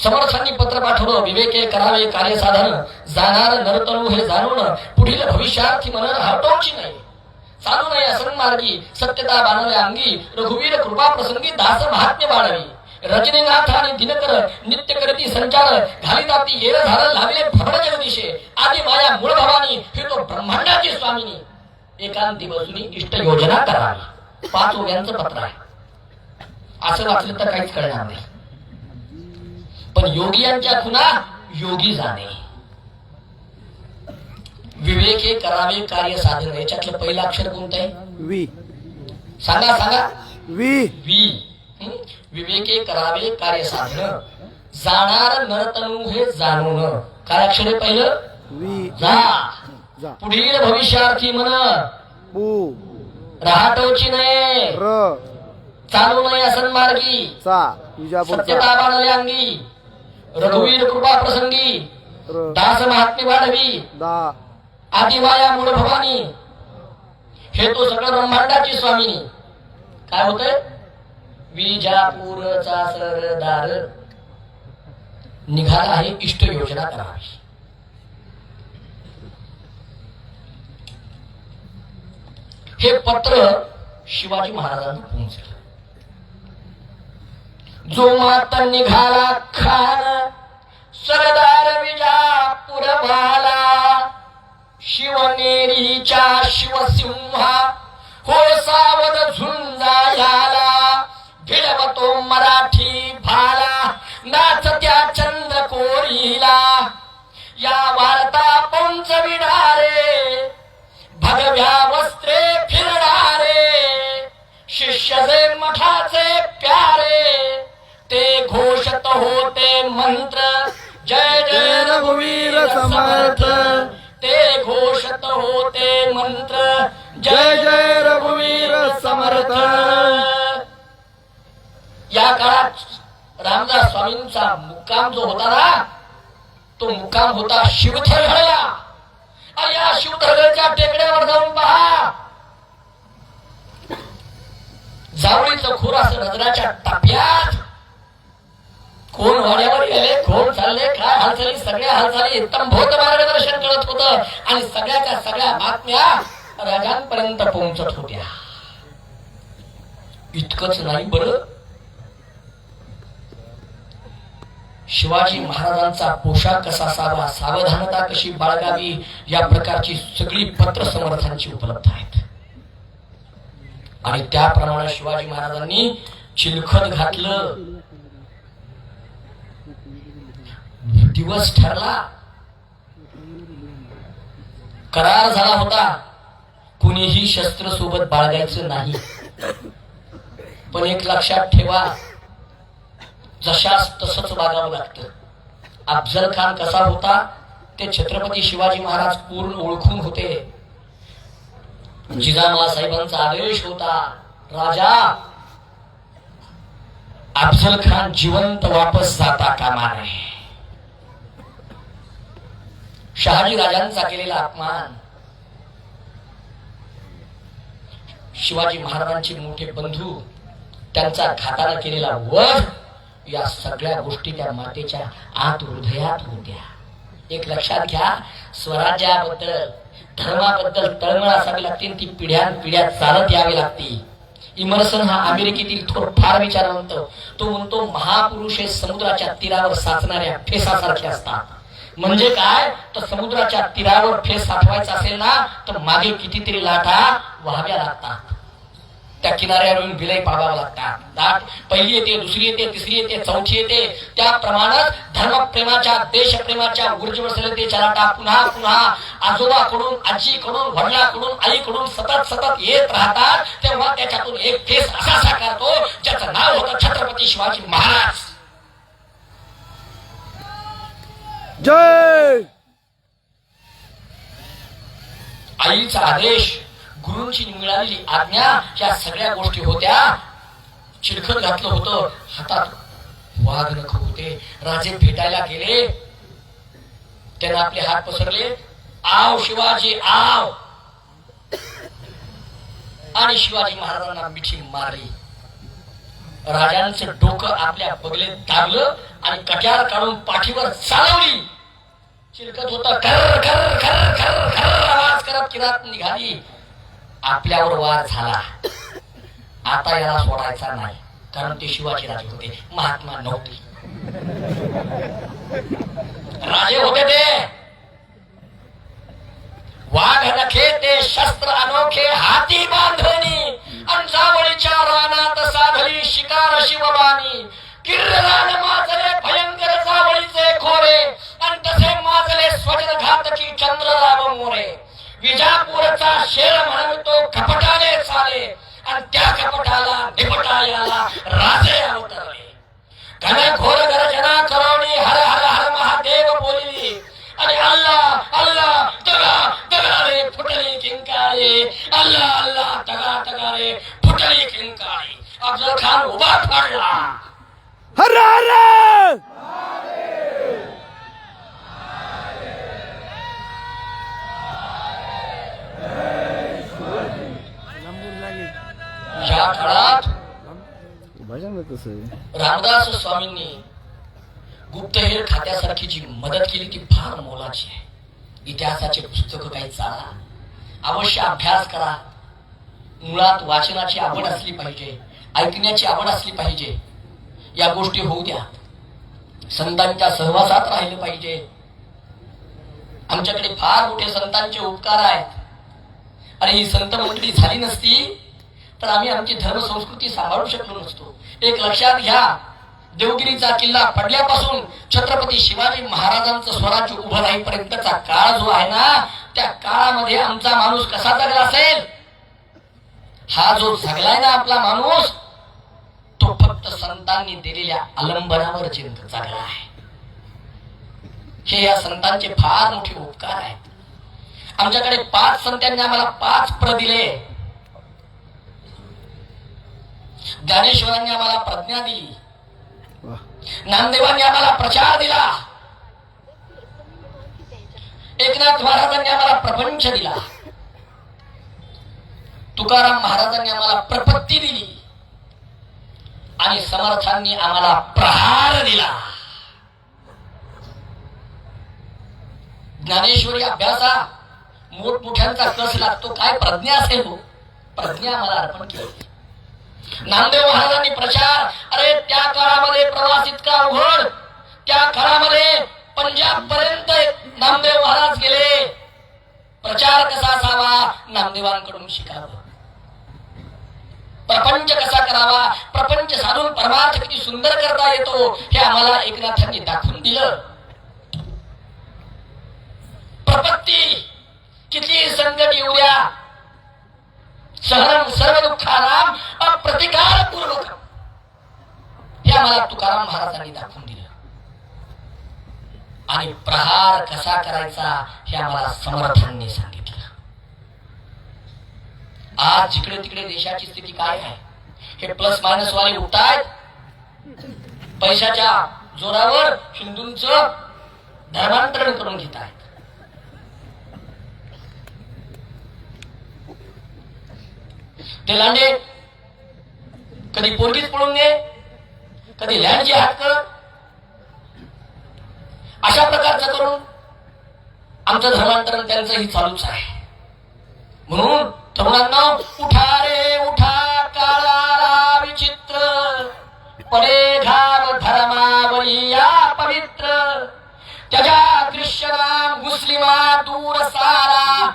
समर्थांनी पत्र पाठवलं, विवेके करावे कार्य साधन, जाणार नरतनु हे जाणून, पुढील भविष्यार्थी मनन हटवची नाही. चालू नये असन्मार्गी, सत्यता बाणवल्या अंगी, रघुवीर कृपा प्रसंगी दास महात्म्य बाळवी. रजनीनाथ आणि दिनकर नित्य करती संचार, घाली जाती येर झालं लाविले फबड जगदीशे. आदी माया मूळ भवानी, ही तो ब्रह्मांडाची स्वामिनी. एकांती बसूनी इष्ट योजना करावी. 5 ओव्यांचं पत्र आहे. असं वाचलं तर काहीच कळणार नाही. पण योगियांच्या खुना योगी जाणे. विवेके करावे कार्य साधन, याच्यातलं पहिलं अक्षर कोणतं आहे? वी. सांगा वी. वी. विवेके करावे कार्य साधन, जाणार नरतनु हे जाणून. काय अक्षर आहे पहिलं? वी. जा. पुढील भविष्यार्थी मन, पू. रहाटवची नये, र. चालू नये असन्मार्गी, सा. विजापूरचा. सत्यता बाणवल्या अंगी, रघुवीर कृपा प्रसंगी, र. दास महात्म्य वाढवी. दा. आदिमाया मूळ भवानी, हे तो सगळं ब्रह्मांडाची स्वामिनी. काय होतंय? विजापूरचा सरदार निघाला आहे इष्ट योजना करावी. हे पत्र शिवाजी महाराजांना पोहोचलं. जो मात निघाला खान, सरदार विजापूरवाला. शिवनेरीच्या शिवसिंहा, हो सावध झुंजायाला. भिडवतो मराठी भाला, नाचत्या चंद्रकोरीला. या वार्ता पोंचविणारे, भगव्या वस्त्रे फिरणारे. शिष्य जे मठाचे प्यारे, ते घोषत होते मंत्र. जय जय रघुवीर समर्थ, ते घोषत होते मंत्र. जय जय रघुवीर समर्थ. या काळात रामदास स्वामींचा मुक्काम जो होता ना, तो मुक्काम होता शिवथरगडला. आणि या शिवथरगडच्या टेकड्यावर जाऊन पहा, जावळीचं खोर असं नजराच्या टप्प्यात. कोण वाड्यावर गेले, कोण चालले, काय हालचाली, सगळ्या हालचाली तंभोत मार्गदर्शन करत होतं. आणि सगळ्याच्या सगळ्या बातम्या राजांपर्यंत पोहोचत होत्या. इतकंच नाही बरं, शिवाजी महाराजांचा पोशाख कसा असावा, सावधानता कशी बाळगावी, या प्रकारची सगळी पत्र समर्थांची उपलब्ध आहेत. आणि त्याप्रमाणे शिवाजी महाराजांनी चिलखत घातलं. दिवस ठरला, करार झाला होता, कुणीही शस्त्र सोबत बाळगायचं नाही. पण एक लक्षात ठेवा, जशास तसंच वागावं लागतं. अफजल खान कसा होता ते छत्रपती शिवाजी महाराज पूर्ण ओळखून होते. जिजामाला साहेबांचा आदेश होता, राजा अफजल खान जिवंत वापस जाता कामा नये. शहाजी राजांचा केलेला अपमान, शिवाजी महाराजांचे मोठे बंधू त्यांचा घाताला केलेला वध, या सगळ्या गोष्टी त्या मातेच्या आत हृदयात होत्या. एक लक्षात घ्या, स्वराज्याबद्दल धर्माबद्दल तळमळ असावी लागते, ती पिढ्यान पिढ्या चालत यावी लागते. इमर्सन हा अमेरिकेतील थोर फार विचारवंत, तो म्हणतो महापुरुष हे समुद्राच्या तीरावर साचणाऱ्या फेसासारखे असतात. म्हणजे काय, तर समुद्राच्या तीरावर फेस साठवायचा असेल ना, तर मागे कितीतरी लाटा व्हाव्या लागतात. त्या किनाऱ्यावरून विलय पाडावा लागतात. दाट पहिली येते, दुसरी येते, तिसरी येते, चौथी येते. त्याप्रमाणेच धर्मप्रेमाच्या, देशप्रेमाच्या ऊर्ज्वलतेच्या लाटा पुन्हा पुन्हा आजोबाकडून, आजीकडून, वडिलाकडून, आईकडून सतत येत राहतात. तेव्हा त्याच्यातून एक फेस असा साकारतो ज्याचं नाव होतं छत्रपती शिवाजी महाराज. जय. आईचा आदेश, गुरूंची मिळालेली आज्ञा, या सगळ्या गोष्टी होत्या. चिलखत घातलं होतं, हातात वाघ नख होते. राजे भेटायला गेले, त्यांना आपले हात पसरले, आव शिवाजी आव. आणि शिवाजी महाराजांना मिठी मारली. राजांचं डोकं आपल्या बगलेत दाबलं आणि कट्यार काढून पाठीवर चालवली. चिलकत होता, खर खर खर खर खर आवाज करत किरात निघाली. आपल्यावर वार झाला. आता याला सोडायचा नाही, कारण ते शिवाजी राजे होते, महात्मा नव्हते. राजे होते ते. वाघ नखे ते शस्त्र अनोखे हाती बांधणी. अंजावळीच्या रानात साधली शिकार शिवबानी. किर्रान माजले भयंकर जावळीचे खोरे, आणि तसे माजले स्वजन घातकी चंद्रराव मोरे. विजापूरचा शेर म्हणतो कपटाने चाले, आणि त्या कपटाला निपटायला राजे अवतरले. घनघोर गर्जना करवणी हर हर हर महादेव बोलली. आणि अल्लाह अल्लाह तगा तगा रे फुटली किंकाळी. अल्लाह अल्लाह तगा तगा रे फुटली किंकाळी. अफजल खान उभा पडला. हर हर या काळात भजन कसं आहे? रामदास स्वामींनी गुप्तहेर खात्यासारखी जी मदत केली ती फार मोलाची आहे. इतिहासाचे पुस्तक काही चाला, अवश्य अभ्यास करा. मुळात वाचनाची आवड असली पाहिजे, ऐकण्याची आवड असली पाहिजे. या गोष्टी होऊ द्या. संतांच्या सहवासात राहिलं पाहिजे. आमच्याकडे फार मोठे संतांचे उपकार आहेत, आणि ही संत मंडळी झाली नसती तर आम्ही आमची धर्म संस्कृती सांभाळू शकलो नसतो. एक लक्षात घ्या, देवगिरीचा किल्ला पडल्यापासून छत्रपती शिवाजी महाराजांचं स्वराज्य उभं राहीपर्यंतचा काळ जो आहे ना, त्या काळामध्ये आमचा माणूस कसा जगला असेल? हा जो जगलाय ना आपला माणूस, तो फक्त संतांनी दिलेल्या आलंबनावर जगला आहे. हे या संतांचे फार मोठे उपकार आहेत. आमच्याकडे 5 संतांनी आम्हाला 5 प्र दिले. ज्ञानेश्वरांनी आम्हाला प्रज्ञा दिली, नामदेवांनी आम्हाला प्रचार दिला, एकनाथ महाराजांनी आम्हाला प्रपंच दिला, तुकाराम महाराजांनी आम्हाला प्रपत्ती दिली, आणि समर्थांनी आम्हाला प्रहार दिला. ज्ञानेश्वरी अभ्यासा मोठमोठ्यांचा कस लागतो, काय प्रज्ञा असेल हो, प्रज्ञा आम्हाला अर्पण केली. नामदेव महाराजांनी प्रचार, अरे त्या काळामध्ये प्रवास इतका अवघड, त्या काळामध्ये पंजाब पर्यंत नामदेव महाराज गेले. प्रचार कसा असावा नामदेवांकडून शिकावं. प्रपंच कसा करावा, प्रपंच साधून परमार्थ किती सुंदर करता येतो हे आम्हाला एकनाथांनी दाखवून दिलं. प्रपत्ती किती संकट येऊ द्या, सहन सर्व दुःखाराम अप्रतिकार पूर्वक, हे आम्हाला तुकाराम महाराजांनी दाखवून दिलं. आणि प्रहार कसा करायचा हे आम्हाला समर्थांनी सांगितलं. आज जिकडे तिकडे देशाची स्थिती काय आहे, हे प्लस मायनस वाले उठतायत. पैशाच्या जोरावर हिंदूंचं धर्मांतरण करून घेत आहेत. ते लांडे कधी पोरगीच पळून दे, कधी लँडची हात कर, अशा प्रकारचं करून आमचं धर्मांतरण त्यांचंही चालूच आहे. म्हणून तरुणांना उठा रे उठा, काळाला विचित्र, पडे घाव धर्मावरी या पवित्र, त्याच्या ख्रिश्चना मुस्लिमा दूर सारा,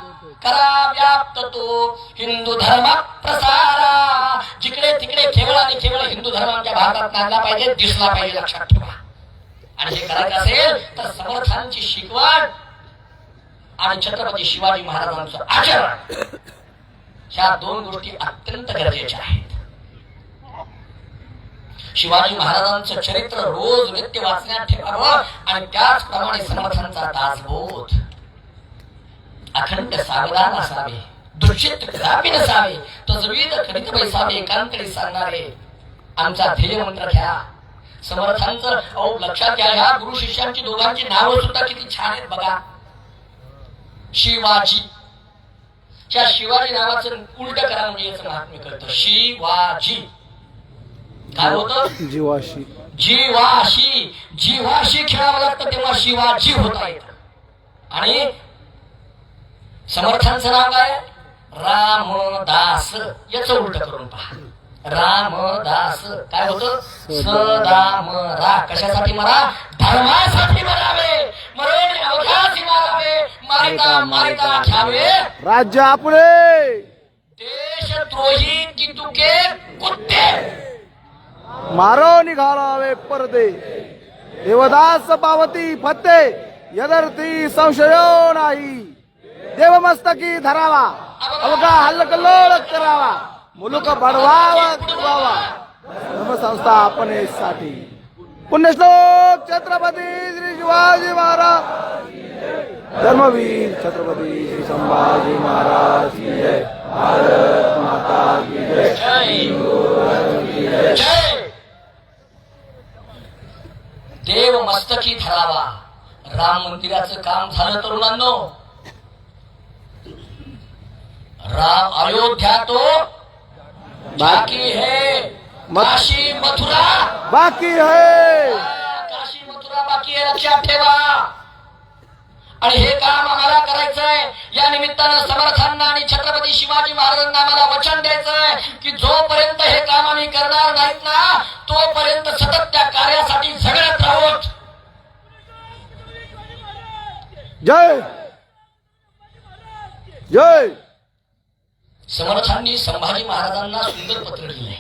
करा व्याप्त तो हिंदू धर्म प्रसारा. जिकडे तिकडे केवळ आणि केवळ हिंदू धर्म आमच्या भारतात नांदला पाहिजे, दिसला पाहिजे, लक्षात ठेवा. आणि हे करायचं असेल तर समर्थांची शिकवण आणि छत्रपती शिवाजी महाराजांचं आचरण, ह्या 2 गोष्टी अत्यंत गरजेच्या आहेत. शिवाजी महाराजांचं चरित्र रोज नित्य वाचण्यात ठेवावं, आणि त्याचप्रमाणे समर्थांचा दासबोध अखंड सावधान असावे, दुष्चित कदापि नसावे, तजवीज करीत बैसावे, एकांतरी सांगणारे आमचा ध्येय मंत्र घ्या. समर्थांचं अहो लक्षात घ्या, ह्या गुरु शिष्यांची दोघांची नावं सुद्धा किती छान आहेत बघा. शिवाजी, त्या शिवाजी नावाचं उलट करा म्हणजे याचं महात्म्य कळतं. शिवाजी काय होतं? जीवाशी. जीवाशी, जीवाशी खेळावं लागतं तेव्हा शिवाजी होता येत. आणि समर्थांचं नाव काय? रामदास. याचं उलट करून पहा. रामदास काय होतं? सदा मरा. कशासाठी मरा? धर्मासाठी मरावे, मरण अवघासी मारावे, मारिता मारिता घ्यावे राज्य आपले. देशद्रोही कितुके कुत्ते मारो निघालावे परदे. देवदास पावती फत्ते, यदर्थी संशय नाही. देवमस्तकी धरावा, अवघा हल्लकल्लोळ करावा, मुलुक बडवावा कुडवावा. धर्मसंस्था आपणेसाठी. पुण्यश्लोक छत्रपती श्री शिवाजी महाराज, धर्मवीर छत्रपती श्री संभाजी महाराज की जय. भारत माता की जय. जय. देव मस्तकी धरावा. राम मंदिराचं काम झालं तरुणांनो. राम अयोध्या तो बाकी है, काशी मथुरा बाकी है. काशी मथुरा बाकी आहे, लक्षात ठेवा. आणि हे काम आम्हाला करायचंय. या निमित्तानं समर्थांना आणि छत्रपती शिवाजी महाराजांना आम्हाला वचन द्यायचंय की जोपर्यंत हे काम आम्ही करणार नाहीत ना, तोपर्यंत सतत त्या कार्यासाठी झगडत राहूत. जय जय. समर्थांनी संभाजी महाराजांना सुंदर पत्र लिहिलंय.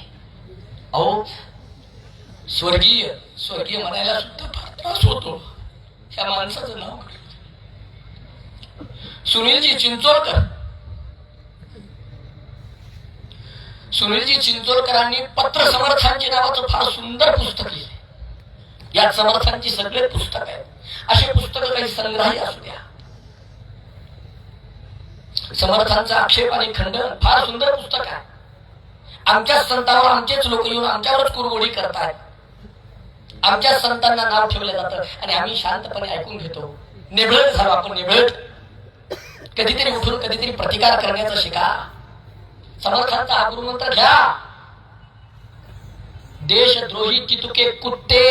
अहो स्वर्गीय स्वर्गीय म्हणायला सुद्धा फार त्रास होतो. ह्या माणसाचं नाव सुनीलजी चिंचोलकर. सुनीलजी चिंचोलकरांनी पत्र समर्थांची नावाचं फार सुंदर पुस्तक लिहिलंय. यात समर्थांची सगळे पुस्तक आहेत. असे पुस्तक काही संग्रही असू द्या. समर्थांचा आक्षेप आणि खंडन फार सुंदर पुस्तक आहे. आमच्या संतांवर आमचेच लोक येऊन आमच्यावरच कुरघोडी करतायत. आमच्या संतांना नाव ठेवलं जातं आणि आम्ही शांतपणे ऐकून घेतो. निभळत झालो आपण, निभळत. कधीतरी उठून कधीतरी प्रतिकार करण्याचं शिका. समर्थांचा हा गुरुमंत्र घ्या. देशद्रोही कितुके कुत्ते,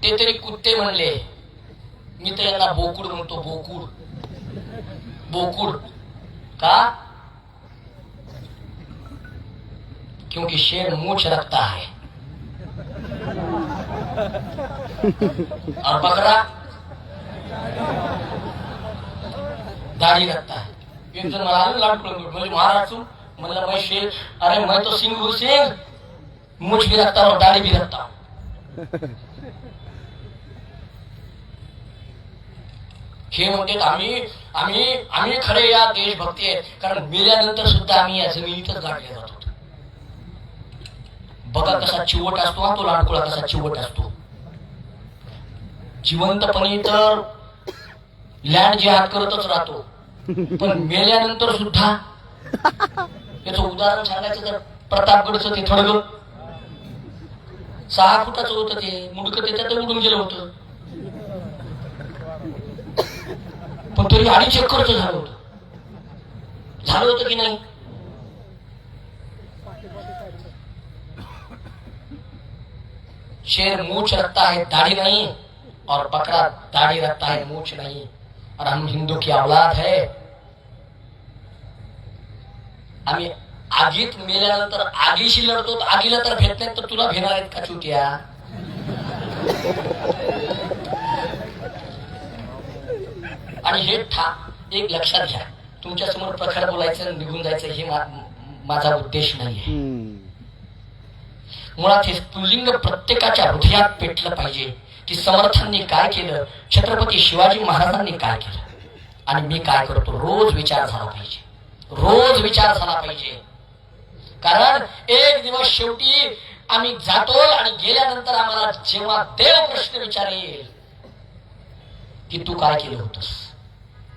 ते तरी कुत्ते म्हणले. मी तर यांना बोकुड म्हणतो. बोकुड बोकुड का? क्योंकि शेर मूछ रखता है और बकरा दाढ़ी रखता है. एक जण मला आलं लाडकुळं म्हणजे महाराज म्हणलं मैं शेर, अरे मैं तो सिंह हूं सिंह, मूछ भी रखता हूं और दाढ़ी भी रखता हूं. हे म्हणतात आम्ही आम्ही आम्ही खरे या देशभक्ती आहेत, कारण मेल्यानंतर सुद्धा आम्ही या जमिनीतच गाडले जातो. बघा कसा चिवट असतो हा तो लाडकुळा, कसा चिवट असतो. जिवंतपणी तर लँड जिहाद करतच राहतो, पण मेल्यानंतर सुद्धा. याचं उदाहरण सांगायचं तर प्रतापगडचं ते थडग 6 फुटाचं होतं. ते मुंडकं त्याच्यात उडून गेलं होतं, पण तरी 2.5 एकरचं झालं होतं. झालं होतं की नाही? शेर मूछ रखता है दाढ़ी नहीं, और बकरा दाढ़ी रखता है मूछ नहीं. और हम हिंदू की औलाद है. आम्ही आगीत मेल्यानंतर आगीशी लढतो. आगीला तर भेट नाही, तर तुला भेटणार आहेत का चुट्या? आणि हे एक लक्षात घ्या, तुमच्या समोर प्रखर बोलायचं निघून जायचं हे माझा उद्देश नाहीये. मुळात हे पुल्लिंग प्रत्येकाच्या हृदयात पेटलं पाहिजे की समर्थांनी काय केलं, छत्रपती शिवाजी महाराजांनी काय केलं आणि मी काय करतो. रोज विचार झाला पाहिजे, रोज विचार झाला पाहिजे. कारण एक दिवस शेवटी आम्ही जातो आणि गेल्यानंतर आम्हाला जेव्हा देव प्रश्न विचारेल की तू काय केलं होतंस,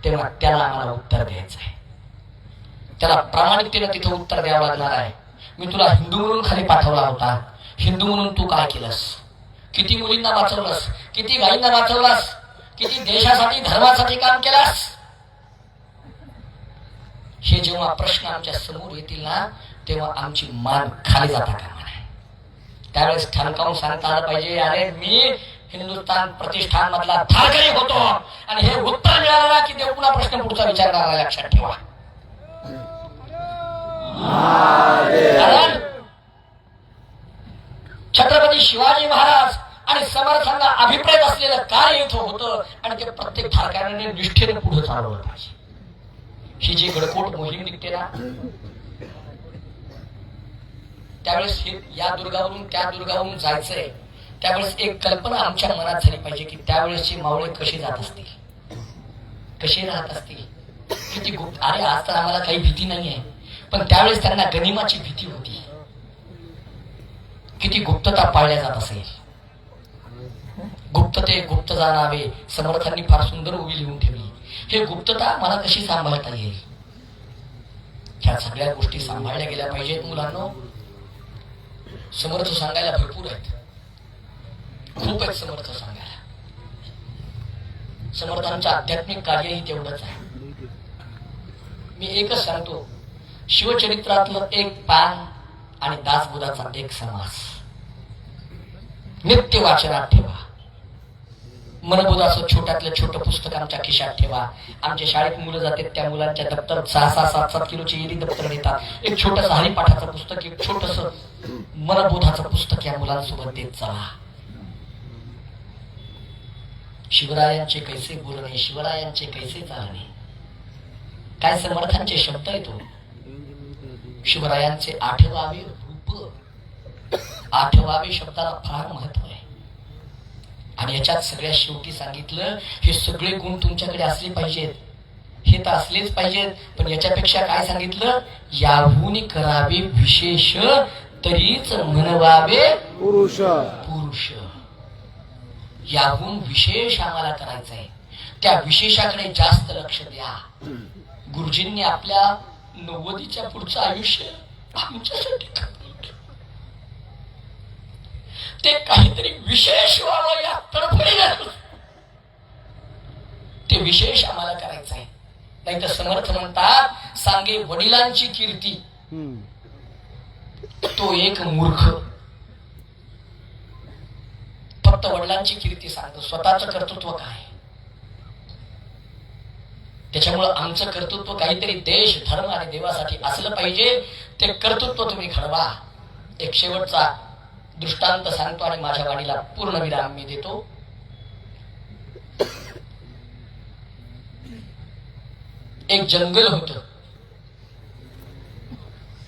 तेव्हा त्याला आम्हाला उत्तर द्यायचं आहे. त्याला प्रामाणिकतेनं तिथं उत्तर द्यावं लागणार आहे. मी तुला हिंदू म्हणून खाली पाठवला होता, हिंदू म्हणून तू काय केलंस, किती मुलींना वाचवलंस, किती गायींना वाचवलास, किती देशासाठी धर्मासाठी काम केलास. हे जेव्हा प्रश्न आमच्या समोर येतील ना, तेव्हा आमची मान खाली जाता कामा नये. त्यावेळेस ठणकावून सांगता आलं पाहिजे, अरे मी हिंदुस्थान प्रतिष्ठान मधला धारकरी होतो, आणि हे उत्तर मिळालं की ते पुन्हा प्रश्न पुढचा विचारणार, लक्षात ठेवा. कारण छत्रपती शिवाजी महाराज आणि समर्थांना अभिप्रेत असलेलं कार्य इथं होतं, आणि ते प्रत्येक धारकाने निष्ठेने पुढे चालवलं पाहिजे. ही जी गडकोट मोहीम निघते ना, त्यावेळेस हे या दुर्गावरून त्या दुर्गावरून जायचंय, त्यावेळेस एक कल्पना आमच्या मनात झाली पाहिजे की त्यावेळेसची मावळे कशी जात असतील, कशी राहत असतील, किती गुप्त. अरे आज तर आम्हाला काही भीती नाहीये, पण त्यावेळेस त्यांना गनिमाची भीती होती. किती गुप्तता पाळल्या जात असेल. गुप्तते गुप्त जाणावे, समर्थांनी फार सुंदर उभी लिहून ठेवली. हे गुप्तता मला कशी सांभाळता येईल, ह्या सगळ्या गोष्टी सांभाळल्या गेल्या पाहिजेत. मुलांनो, समर्थ सांगायला भरपूर आहेत, खूप आहेत समर्थ सांगायला. समर्थांचं आध्यात्मिक कार्यही तेवढंच आहे. मी एकच सांगतो, शिवचरित्रातलं एक पान आणि दासबोधाचा एक समास नित्य वाचनात ठेवा. मनबोधाचं छोट्यातलं छोटं पुस्तक आमच्या खिशात ठेवा. आमच्या शाळेत मुलं जातात, त्या मुलांच्या दप्तर 6-6, 7-7 किलोची एरी दप्तर देतात. एक छोटस हरिपाठाचं पुस्तक, एक छोटस मनबोधाचं पुस्तक या मुलांसोबत देत चला. शिवरायांचे कैसे बोलणे, शिवरायांचे कैसे चालणे, काय समर्थांचे शब्द येतो. शिवरायांचे आठवावे रूप, आठवावे शब्दाला फार महत्व आहे. आणि याच्यात सगळ्यात शेवटी सांगितलं, हे सगळे गुण तुमच्याकडे असले पाहिजेत, हे तर असलेच पाहिजेत, पण याच्यापेक्षा काय सांगितलं, याहून करावे विशेष, तरीच म्हणवावे पुरुष. पुरुष. याहून विशेष आम्हाला करायचं आहे, त्या विशेषाकडे जास्त लक्ष द्या. गुरुजींनी आपल्या 90च्या पुढचं आयुष्य आमच्यासाठी ते काहीतरी विशेष व्हावं या तडफडीने, ते विशेष आम्हाला करायचं आहे. नाही तर समर्थ म्हणतात, सांगे वडिलांची कीर्ती तो एक मूर्ख. फक्त वडिलांची कीर्ती सांगतो, स्वतःचं कर्तृत्व काय. त्याच्यामुळं आमचं कर्तृत्व काहीतरी देश धर्म आणि देवासाठी असलं पाहिजे. ते कर्तृत्व तुम्ही घडवा. एक शेवटचा दृष्टांत सांगतो आणि माझ्या वाणीला पूर्ण विराम मी देतो. एक जंगल होतं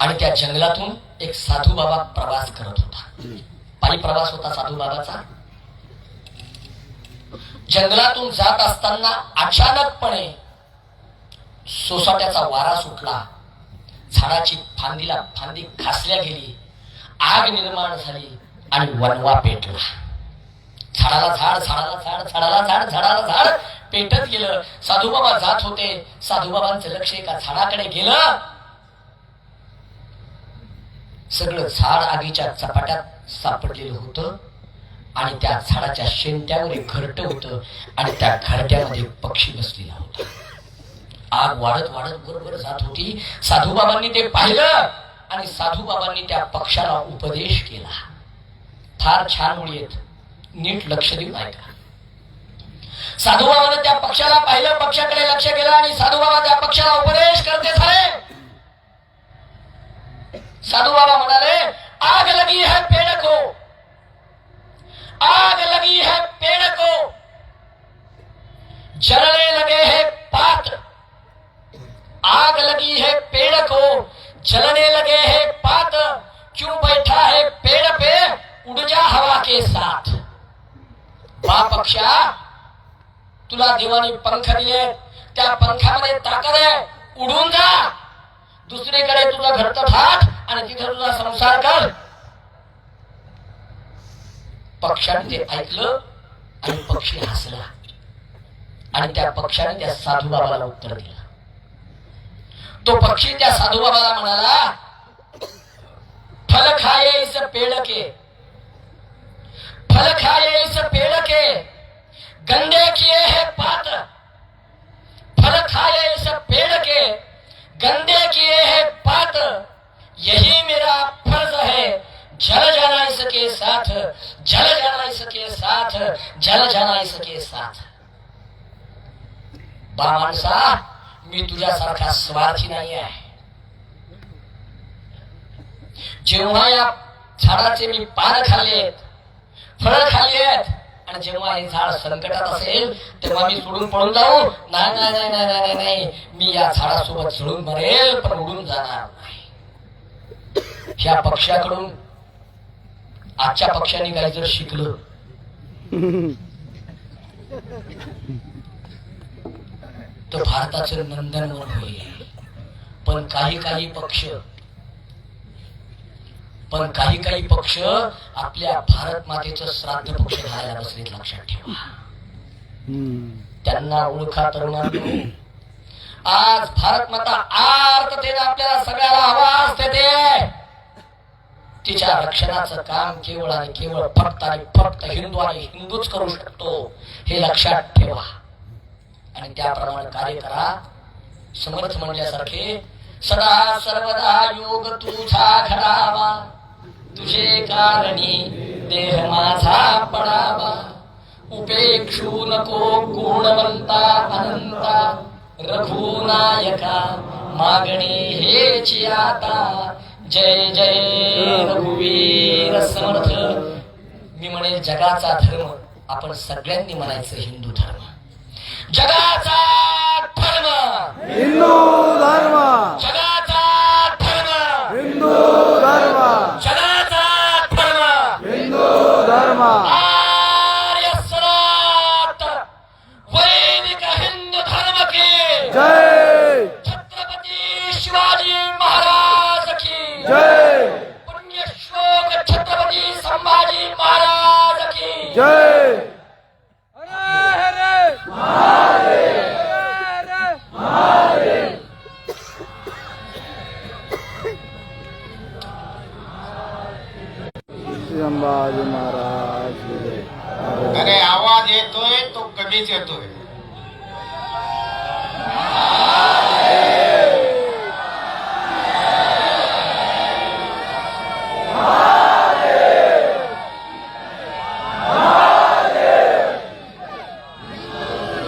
आणि त्या जंगलातून एक साधू बाबा प्रवास करत होता. पायी प्रवास होता साधू बाबाचा. जंगलातून जात असताना अचानकपणे सोसाट्याचा वारा सुटला, झाडाची फांदीला फांदी घासल्या गेली, आग निर्माण झाली आणि वणवा पेटला. झाडाला झाड, झाडाला झाड, झाडाला झाड, झाडाला झाड पेटत गेलं. साधूबाबा जात होते. साधूबाबांचं लक्ष एका झाडाकडे गेलं. सगळं झाड आगीच्या चपाट्यात सापडलेलं होतं आणि त्या झाडाच्या शेंट्यावर एक घरटं होतं आणि त्या घरट्यामध्ये पक्षी बसलेला होता. आग वाढत वाढत बरोबर जात होती. साधूबाबांनी ते पाहिलं आणि साधूबाबांनी त्या पक्षाला उपदेश केला. फार छान मुळी आहेत, नीट लक्ष देऊन ऐका. साधूबाबाने त्या पक्षाला पाहिलं, पक्षाकडे लक्ष गेलं आणि साधूबाबा त्या पक्षाला उपदेश करते झाले. साधूबाबा म्हणाले, आग लगी है पेड़ को, आग लगी है पेड़ को, जलने लगे हैं पात. आग लगी है पेड़ को, जलने लगे हैं पात, क्यों बैठा है पेड़ पे, उड़ जा हवा के साथ. बा पक्षा, तुला देवाने पंख दिले, त्या पंखामध्ये ताकद आहे, उडून जा, दुसरीकडे तुझं घरचं थाट आणि तिथे तुझा संसार कर. पक्षाने ते ऐकलं आणि पक्षी हसला. आणि त्या पक्षाने त्या साधूबाबाला उत्तर दिलं. तो पक्षी त्या साधूबाबाला म्हणाला, फल खाये इस पेड़ के, फल खाए इस पेड़ के, गंदे किए हैं पात, फल खाए इस पेड़ के, गंदे किए हैं पात, यही मेरा फर्ज है, जल जाना इसके साथ, जल जाना इसके साथ, जल जाना इसके साथ. बा माणसा, मी तुझ्यासारखा स्वार्थी नाही आहे. जेव्हा या झाडाचे मी पान खाल्लेत, फळं खाल्ली आहेत, आणि जेव्हा हे झाड संकटात असेल तेव्हा मी सोडून पळून जाऊ? नाही नाही नाही नाही नाही नाही, मी या झाडासोबत झुळून मरेल पण उडून जाणार नाही. ह्या पक्षाकडून आजच्या पक्षाने काही जर शिकलं तर भारताचं नंदनवन होईल. पण काही पक्ष आपल्या भारत मातेचं श्राद्ध पक्ष घालायला बसलेत, लक्षात ठेवा. त्यांना ओळखा तरुणांनो. आज भारत माता आर्ततेने आपल्याला सगळ्याला आवाज देते. तिच्या रक्षणाचं काम केवळ आणि केवळ फक्त आणि फक्त हिंदू आणि हिंदूच करू शकतो, हे लक्षात ठेवा. आणि त्याप्रमाणे कार्य करा. समर्थ म्हणल्यासारखे सदा सर्वदा योग तुझा घडावा, तुझे कारणी देह माझा पडावा, उपेक्षू नको गुणवंता अनंता, रघुनायका मागणी हेची आता. जय जय रघुवीर समर्थ. मी म्हणेल जगाचा धर्म आपण सगळ्यांनी म्हणायचं हिंदू धर्म. जगाचा धर्म हिंदू धर्म, जगाचा धर्म हिंदू धर्म, जगाचा धर्म हिंदू धर्म. आर्य सनातन वैदिक हिंदू धर्म की जय, छत्रपती शिवाजी महाराज की जय, पुण्यश्लोक छत्रपती संभाजी महाराज की जय. संभाजी महाराज की जय. अरे आवाज येतोय तो कधीच येतोय.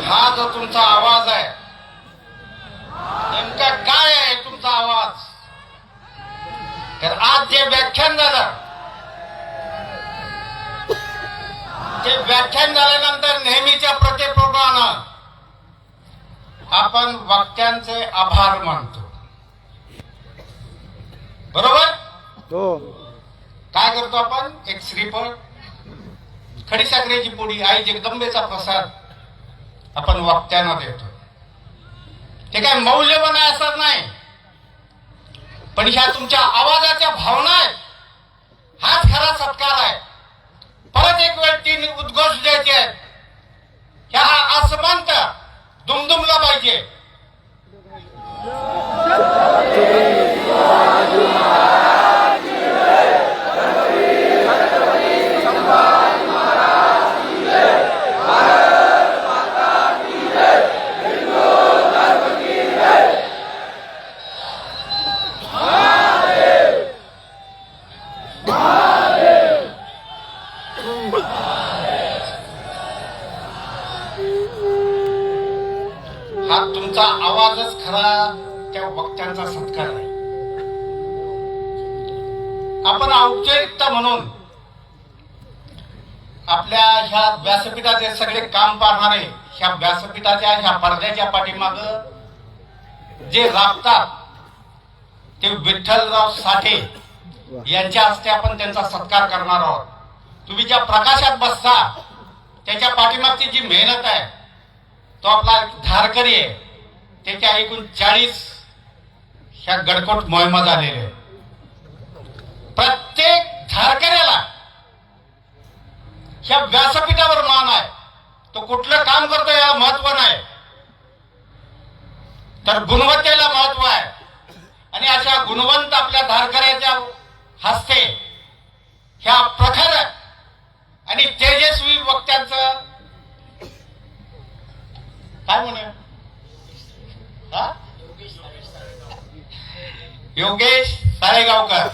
हा जो तुमचा आवाज आहे, नेमका काय आहे तुमचा आवाज? तर आज जे व्याख्यान झालं, ते व्याख्यान झाल्यानंतर नेहमीच्या प्रत्येप्रमाणे आपण वक्त्यांचे आभार मानतो, बरोबर? हो, काय करतो आपण? एक श्रीफळ, खडीसाखरेची पोळी, आई जगदंबेचा प्रसाद आपण वक्त्यांना देतो. ते काय मौल्यवान आहे असं नाही, पण ह्या तुमच्या आवाजाच्या भावना आहेत, हाच खरा सत्कार आहे. परत एक वेळ तीन उद्घोष द्यायचे आहेत. ह्या हा आसमंत दुमदुमला पाहिजे. हा तुमचा आवाजच खरा त्या वक्त्यांचा सत्कार आहे. आपण औपचारिकता म्हणून आपल्या ह्या व्यासपीठाचे सगळे काम पाहणारे, ह्या व्यासपीठाच्या ह्या पडद्याच्या पाठीमाग जे राबतात ते विठ्ठलराव साठे यांच्या हस्ते आपण त्यांचा सत्कार करणार आहोत. तुम्ही ज्या प्रकाशात बसता त्याच्या पाठीमागची जी मेहनत आहे, तो आपला धारकरी आहे. त्याच्या एकूण 40 ह्या गडकोट मोहिमा झालेल्या आहेत. प्रत्येक धारकऱ्याला ह्या व्यासपीठावर मान आहे. तो कुठलं काम करतो याला महत्व नाही, तर गुणवत्तेला महत्व आहे. आणि अशा गुणवंत आपल्या धारकऱ्याच्या हस्ते ह्या प्रखर आणि तेजस्वी वक्त्यांचं काय म्हणूया योगेश साळेगावकर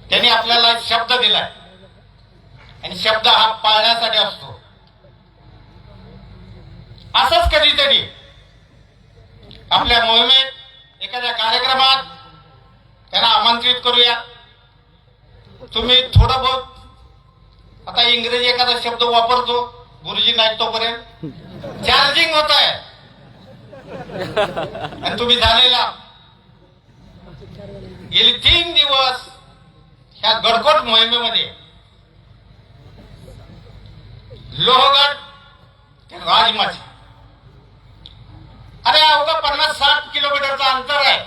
त्यांनी आपल्याला शब्द दिलाय आणि शब्द हा पाळण्यासाठी असतो. असंच कधीतरी आपल्या मोहिमेत एखाद्या कार्यक्रमात त्यांना आमंत्रित करूया. तुम्ही थोडं बहुत आता इंग्रजी एखादा शब्द वापरतो, गुरुजी नाही तोपर्यंत चार्जिंग होत आहे आणि तुम्ही झालेला गेली 3 दिवस ह्या गडकोट मोहिमेमध्ये लोहगड ते राजमाची अरे अवघा 50-60 किलोमीटरचं अंतर आहे.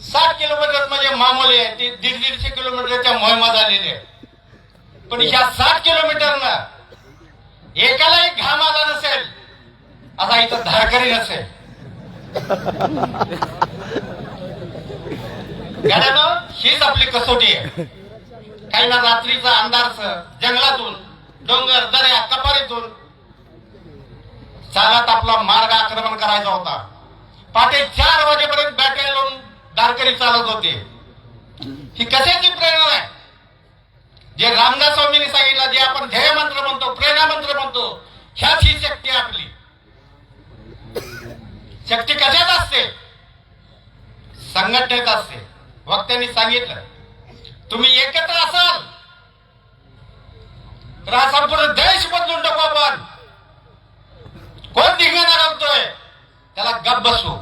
60 किलोमीटर म्हणजे मामूली आहे, ती 150 किलोमीटरच्या मोहिमा झालेली आहे. पण ह्या 60 किलोमीटरनं एकालाही घाम आला नसेल असा इथं धारकरी नसेल. गाड्यानं हीच आपली कसोटी आहे. काही ना रात्रीचा अंधारसं जंगलातून डोंगर दऱ्या कपारीतून चालत आपला मार्ग आक्रमण करायचा होता. पहाटे 4 वाजेपर्यंत बॅटरी लावून धारकरी चालत होते. ही कशाची प्रेरणा आहे? जे रामदास स्वामींनी सांगितलं, जे आपण ध्येय मंत्र म्हणतो, प्रेरणा मंत्र म्हणतो, ह्याच ही शक्ती आपली. शक्ती कशात असते? संघटनेत असते. वक्त्यांनी सांगितलं, तुम्ही एकत्र असाल तर हा संपूर्ण देश बदलून टाकू आपण. कोण धिंगाणा घालतोय त्याला गप बसू.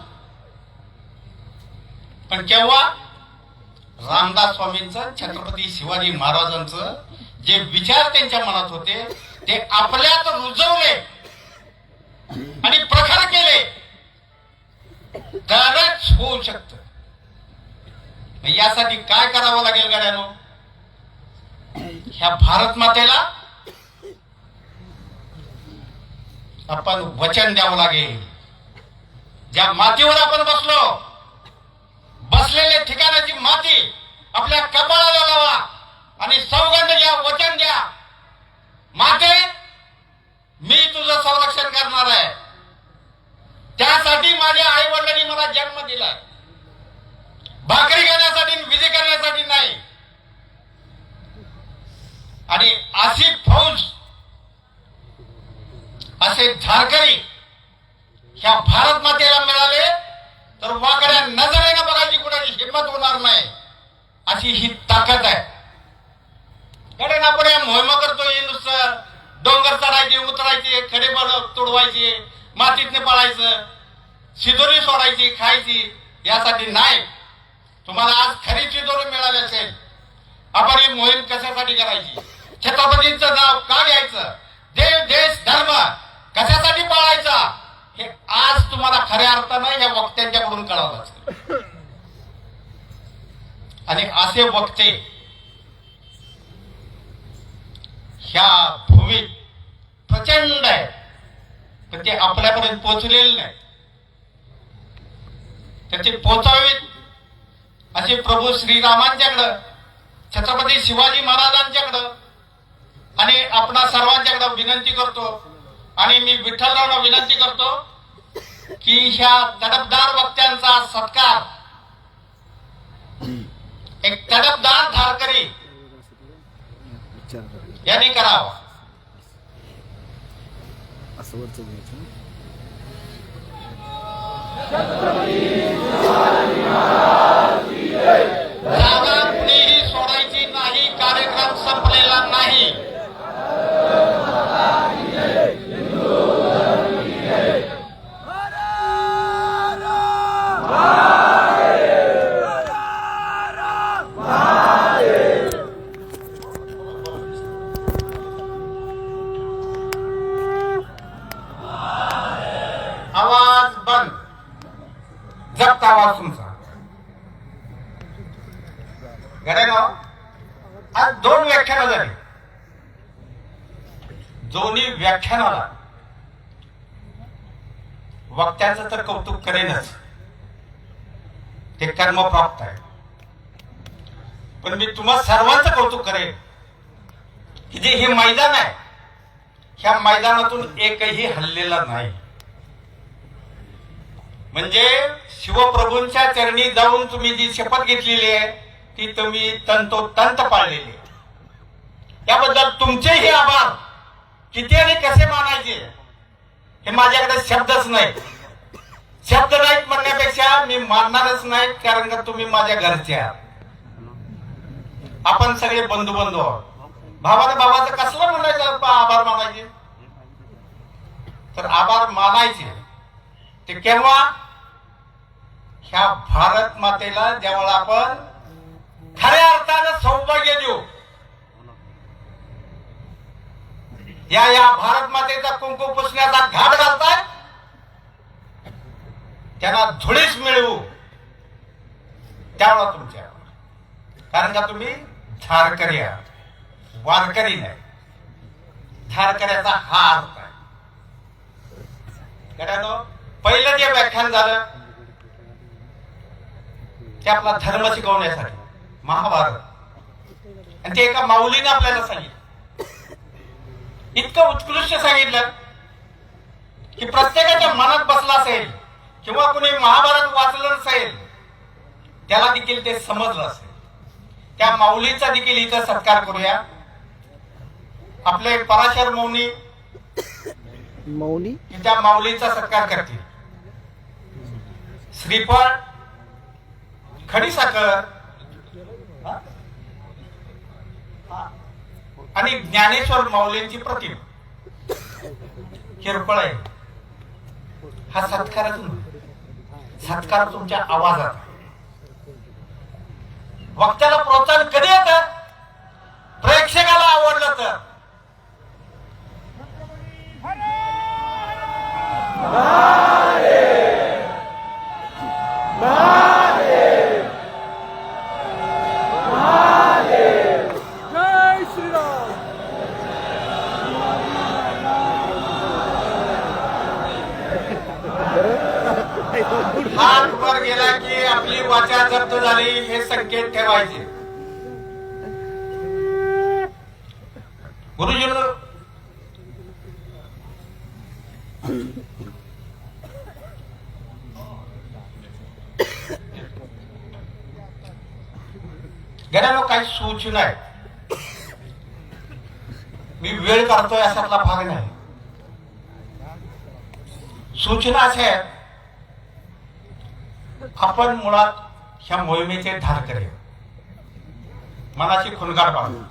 पण केव्हा रामदास स्वामींचं, छत्रपती शिवाजी महाराजांचं जे विचार त्यांच्या मनात होते ते आपल्यात रुजवले आणि प्रखर केले तरच होऊ शकतं. यासाठी काय करावं लागेल गाड्यानो? ह्या भारत मातेला आपण वचन द्यावं लागेल. ज्या मातीवर आपण बसलो, बसलेल्या ठिकाणाची माती आपल्या कपाळाला लावा आणि सौगंध घ्या, वचन द्या, माते मी तुझं संरक्षण करणार आहे. त्यासाठी माझ्या आई वडिलांनी मला जन्म दिलाय, भाकरी घेण्यासाठी, विधी करण्यासाठी नाही. आणि अशी फौज, असे धारकरी ह्या भारत मातेला मिळाले तर वाकड्या नजरेनं बघायची कुणाची हिंमत होणार नाही. अशी ही ताकद आहे. कारण आपण या मोहिमा करतोय, नुसतं डोंगर चढायचे, उतरायचे, खडे तोडवायचे, मातीतने पळायचं, शिदोरी सोडायची, खायची, यासाठी नाही. तुम्हाला आज खरी शिदोरी मिळाली असेल. आपण ही मोहीम कशासाठी करायची? छत्रपतींचं नाव का घ्यायचं? देव, देश, धर्म कशासाठी पाळायचा हे आज तुम्हाला खऱ्या अर्थानं या वक्त्यांच्याकडून कळावं असेल. आणि असे वक्ते ह्या भूमीत प्रचंड आहे, पण ते आपल्यापर्यंत पोहोचलेले नाही. तर ते पोहोचावेत असे प्रभू श्रीरामांच्याकडं, छत्रपती शिवाजी महाराजांच्याकडं आणि आपणा सर्वांच्याकडं विनंती करतो. आणि मी विठ्ठलरावला विनंती करतो की ह्या तडफदार वक्त्यांचा सत्कार एक तडफदार धारकरी यांनी करावा. जागा कुणीही सोडायची नाही. कार्यक्रम संपलेला नाही. आवाज बंद. जप्त आवाज तुमचा. गडेगाव आज 2 व्याख्यानं झाली. दोन्ही व्याख्यानाला वक्त्याचं तर कौतुक करेनच, ते कर्मप्राप्त आहे. पण मी तुम्हा सर्वांचं कौतुक करेन की जे हे मैदान आहे, ह्या मैदानातून एकही हल्लेला नाही. म्हणजे शिवप्रभूंच्या चरणी जाऊन तुम्ही जी शपथ घेतलेली आहे ती तुम्ही तंतोतंत पाळलेली आहे. याबद्दल तुमचेही आभार. किती आणि कसे मानायचे हे माझ्याकडे शब्दच नाही. शब्द नाहीत म्हणण्यापेक्षा मी मानणारच नाही, कारण का तुम्ही माझ्या घरचे आहात. आपण सगळे बंधू बंधू आहोत. भावानं भावाचं कसलं म्हणायचं आभार मानायचे? तर आभार मानायचे ते केव्हा? ह्या भारत मातेला जेव्हा आपण खऱ्या अर्थानं सौभाग्य देऊ. या भारत मातेचा कुंकू पुसण्याचा घाट घालताय, त्यांना धुळीस मिळवू त्यावेळा तुमच्या, कारण का तुम्ही धारकरी आहात, वारकरी नाही. धारकऱ्याचा हा अर्थ आहे. पहिलं जे व्याख्यान झालं ते आपला धर्म शिकवण्यासाठी महाभारत, आणि ते एका माऊलीने आपल्याला सांगितलं. इतकं उत्कृष्ट सांगितलं की प्रत्येकाच्या मनात बसला असेल किंवा कुणी महाभारत वाचलं नसेल त्याला देखील ते समजलं असेल. त्या माऊलीचा देखील इथं सत्कार करूया. आपले पराशर मौनी त्या माऊलीचा सत्कार करतील. श्रीफळ, खडीसाखर आणि ज्ञानेश्वर माऊलींची प्रतिमा किरपळ आहे. हा सत्कारातून, सत्कार तुमच्या आवाजात. वक्त्याला प्रोत्साहन कधी येतं? प्रेक्षकाला आवडलं तर. हात वर गेला की आपली वाचा जप्त झाली हे संकेत ठेवायचे. गुरुजींना गेल्यानं काही सूचना आहे. मी वेळ काढतोय अशातला भाग नाही. सूचना अशा आहेत, आपण मुळात ह्या मोहिमेचे धारकरी, मनाची खुणगार बाळगू.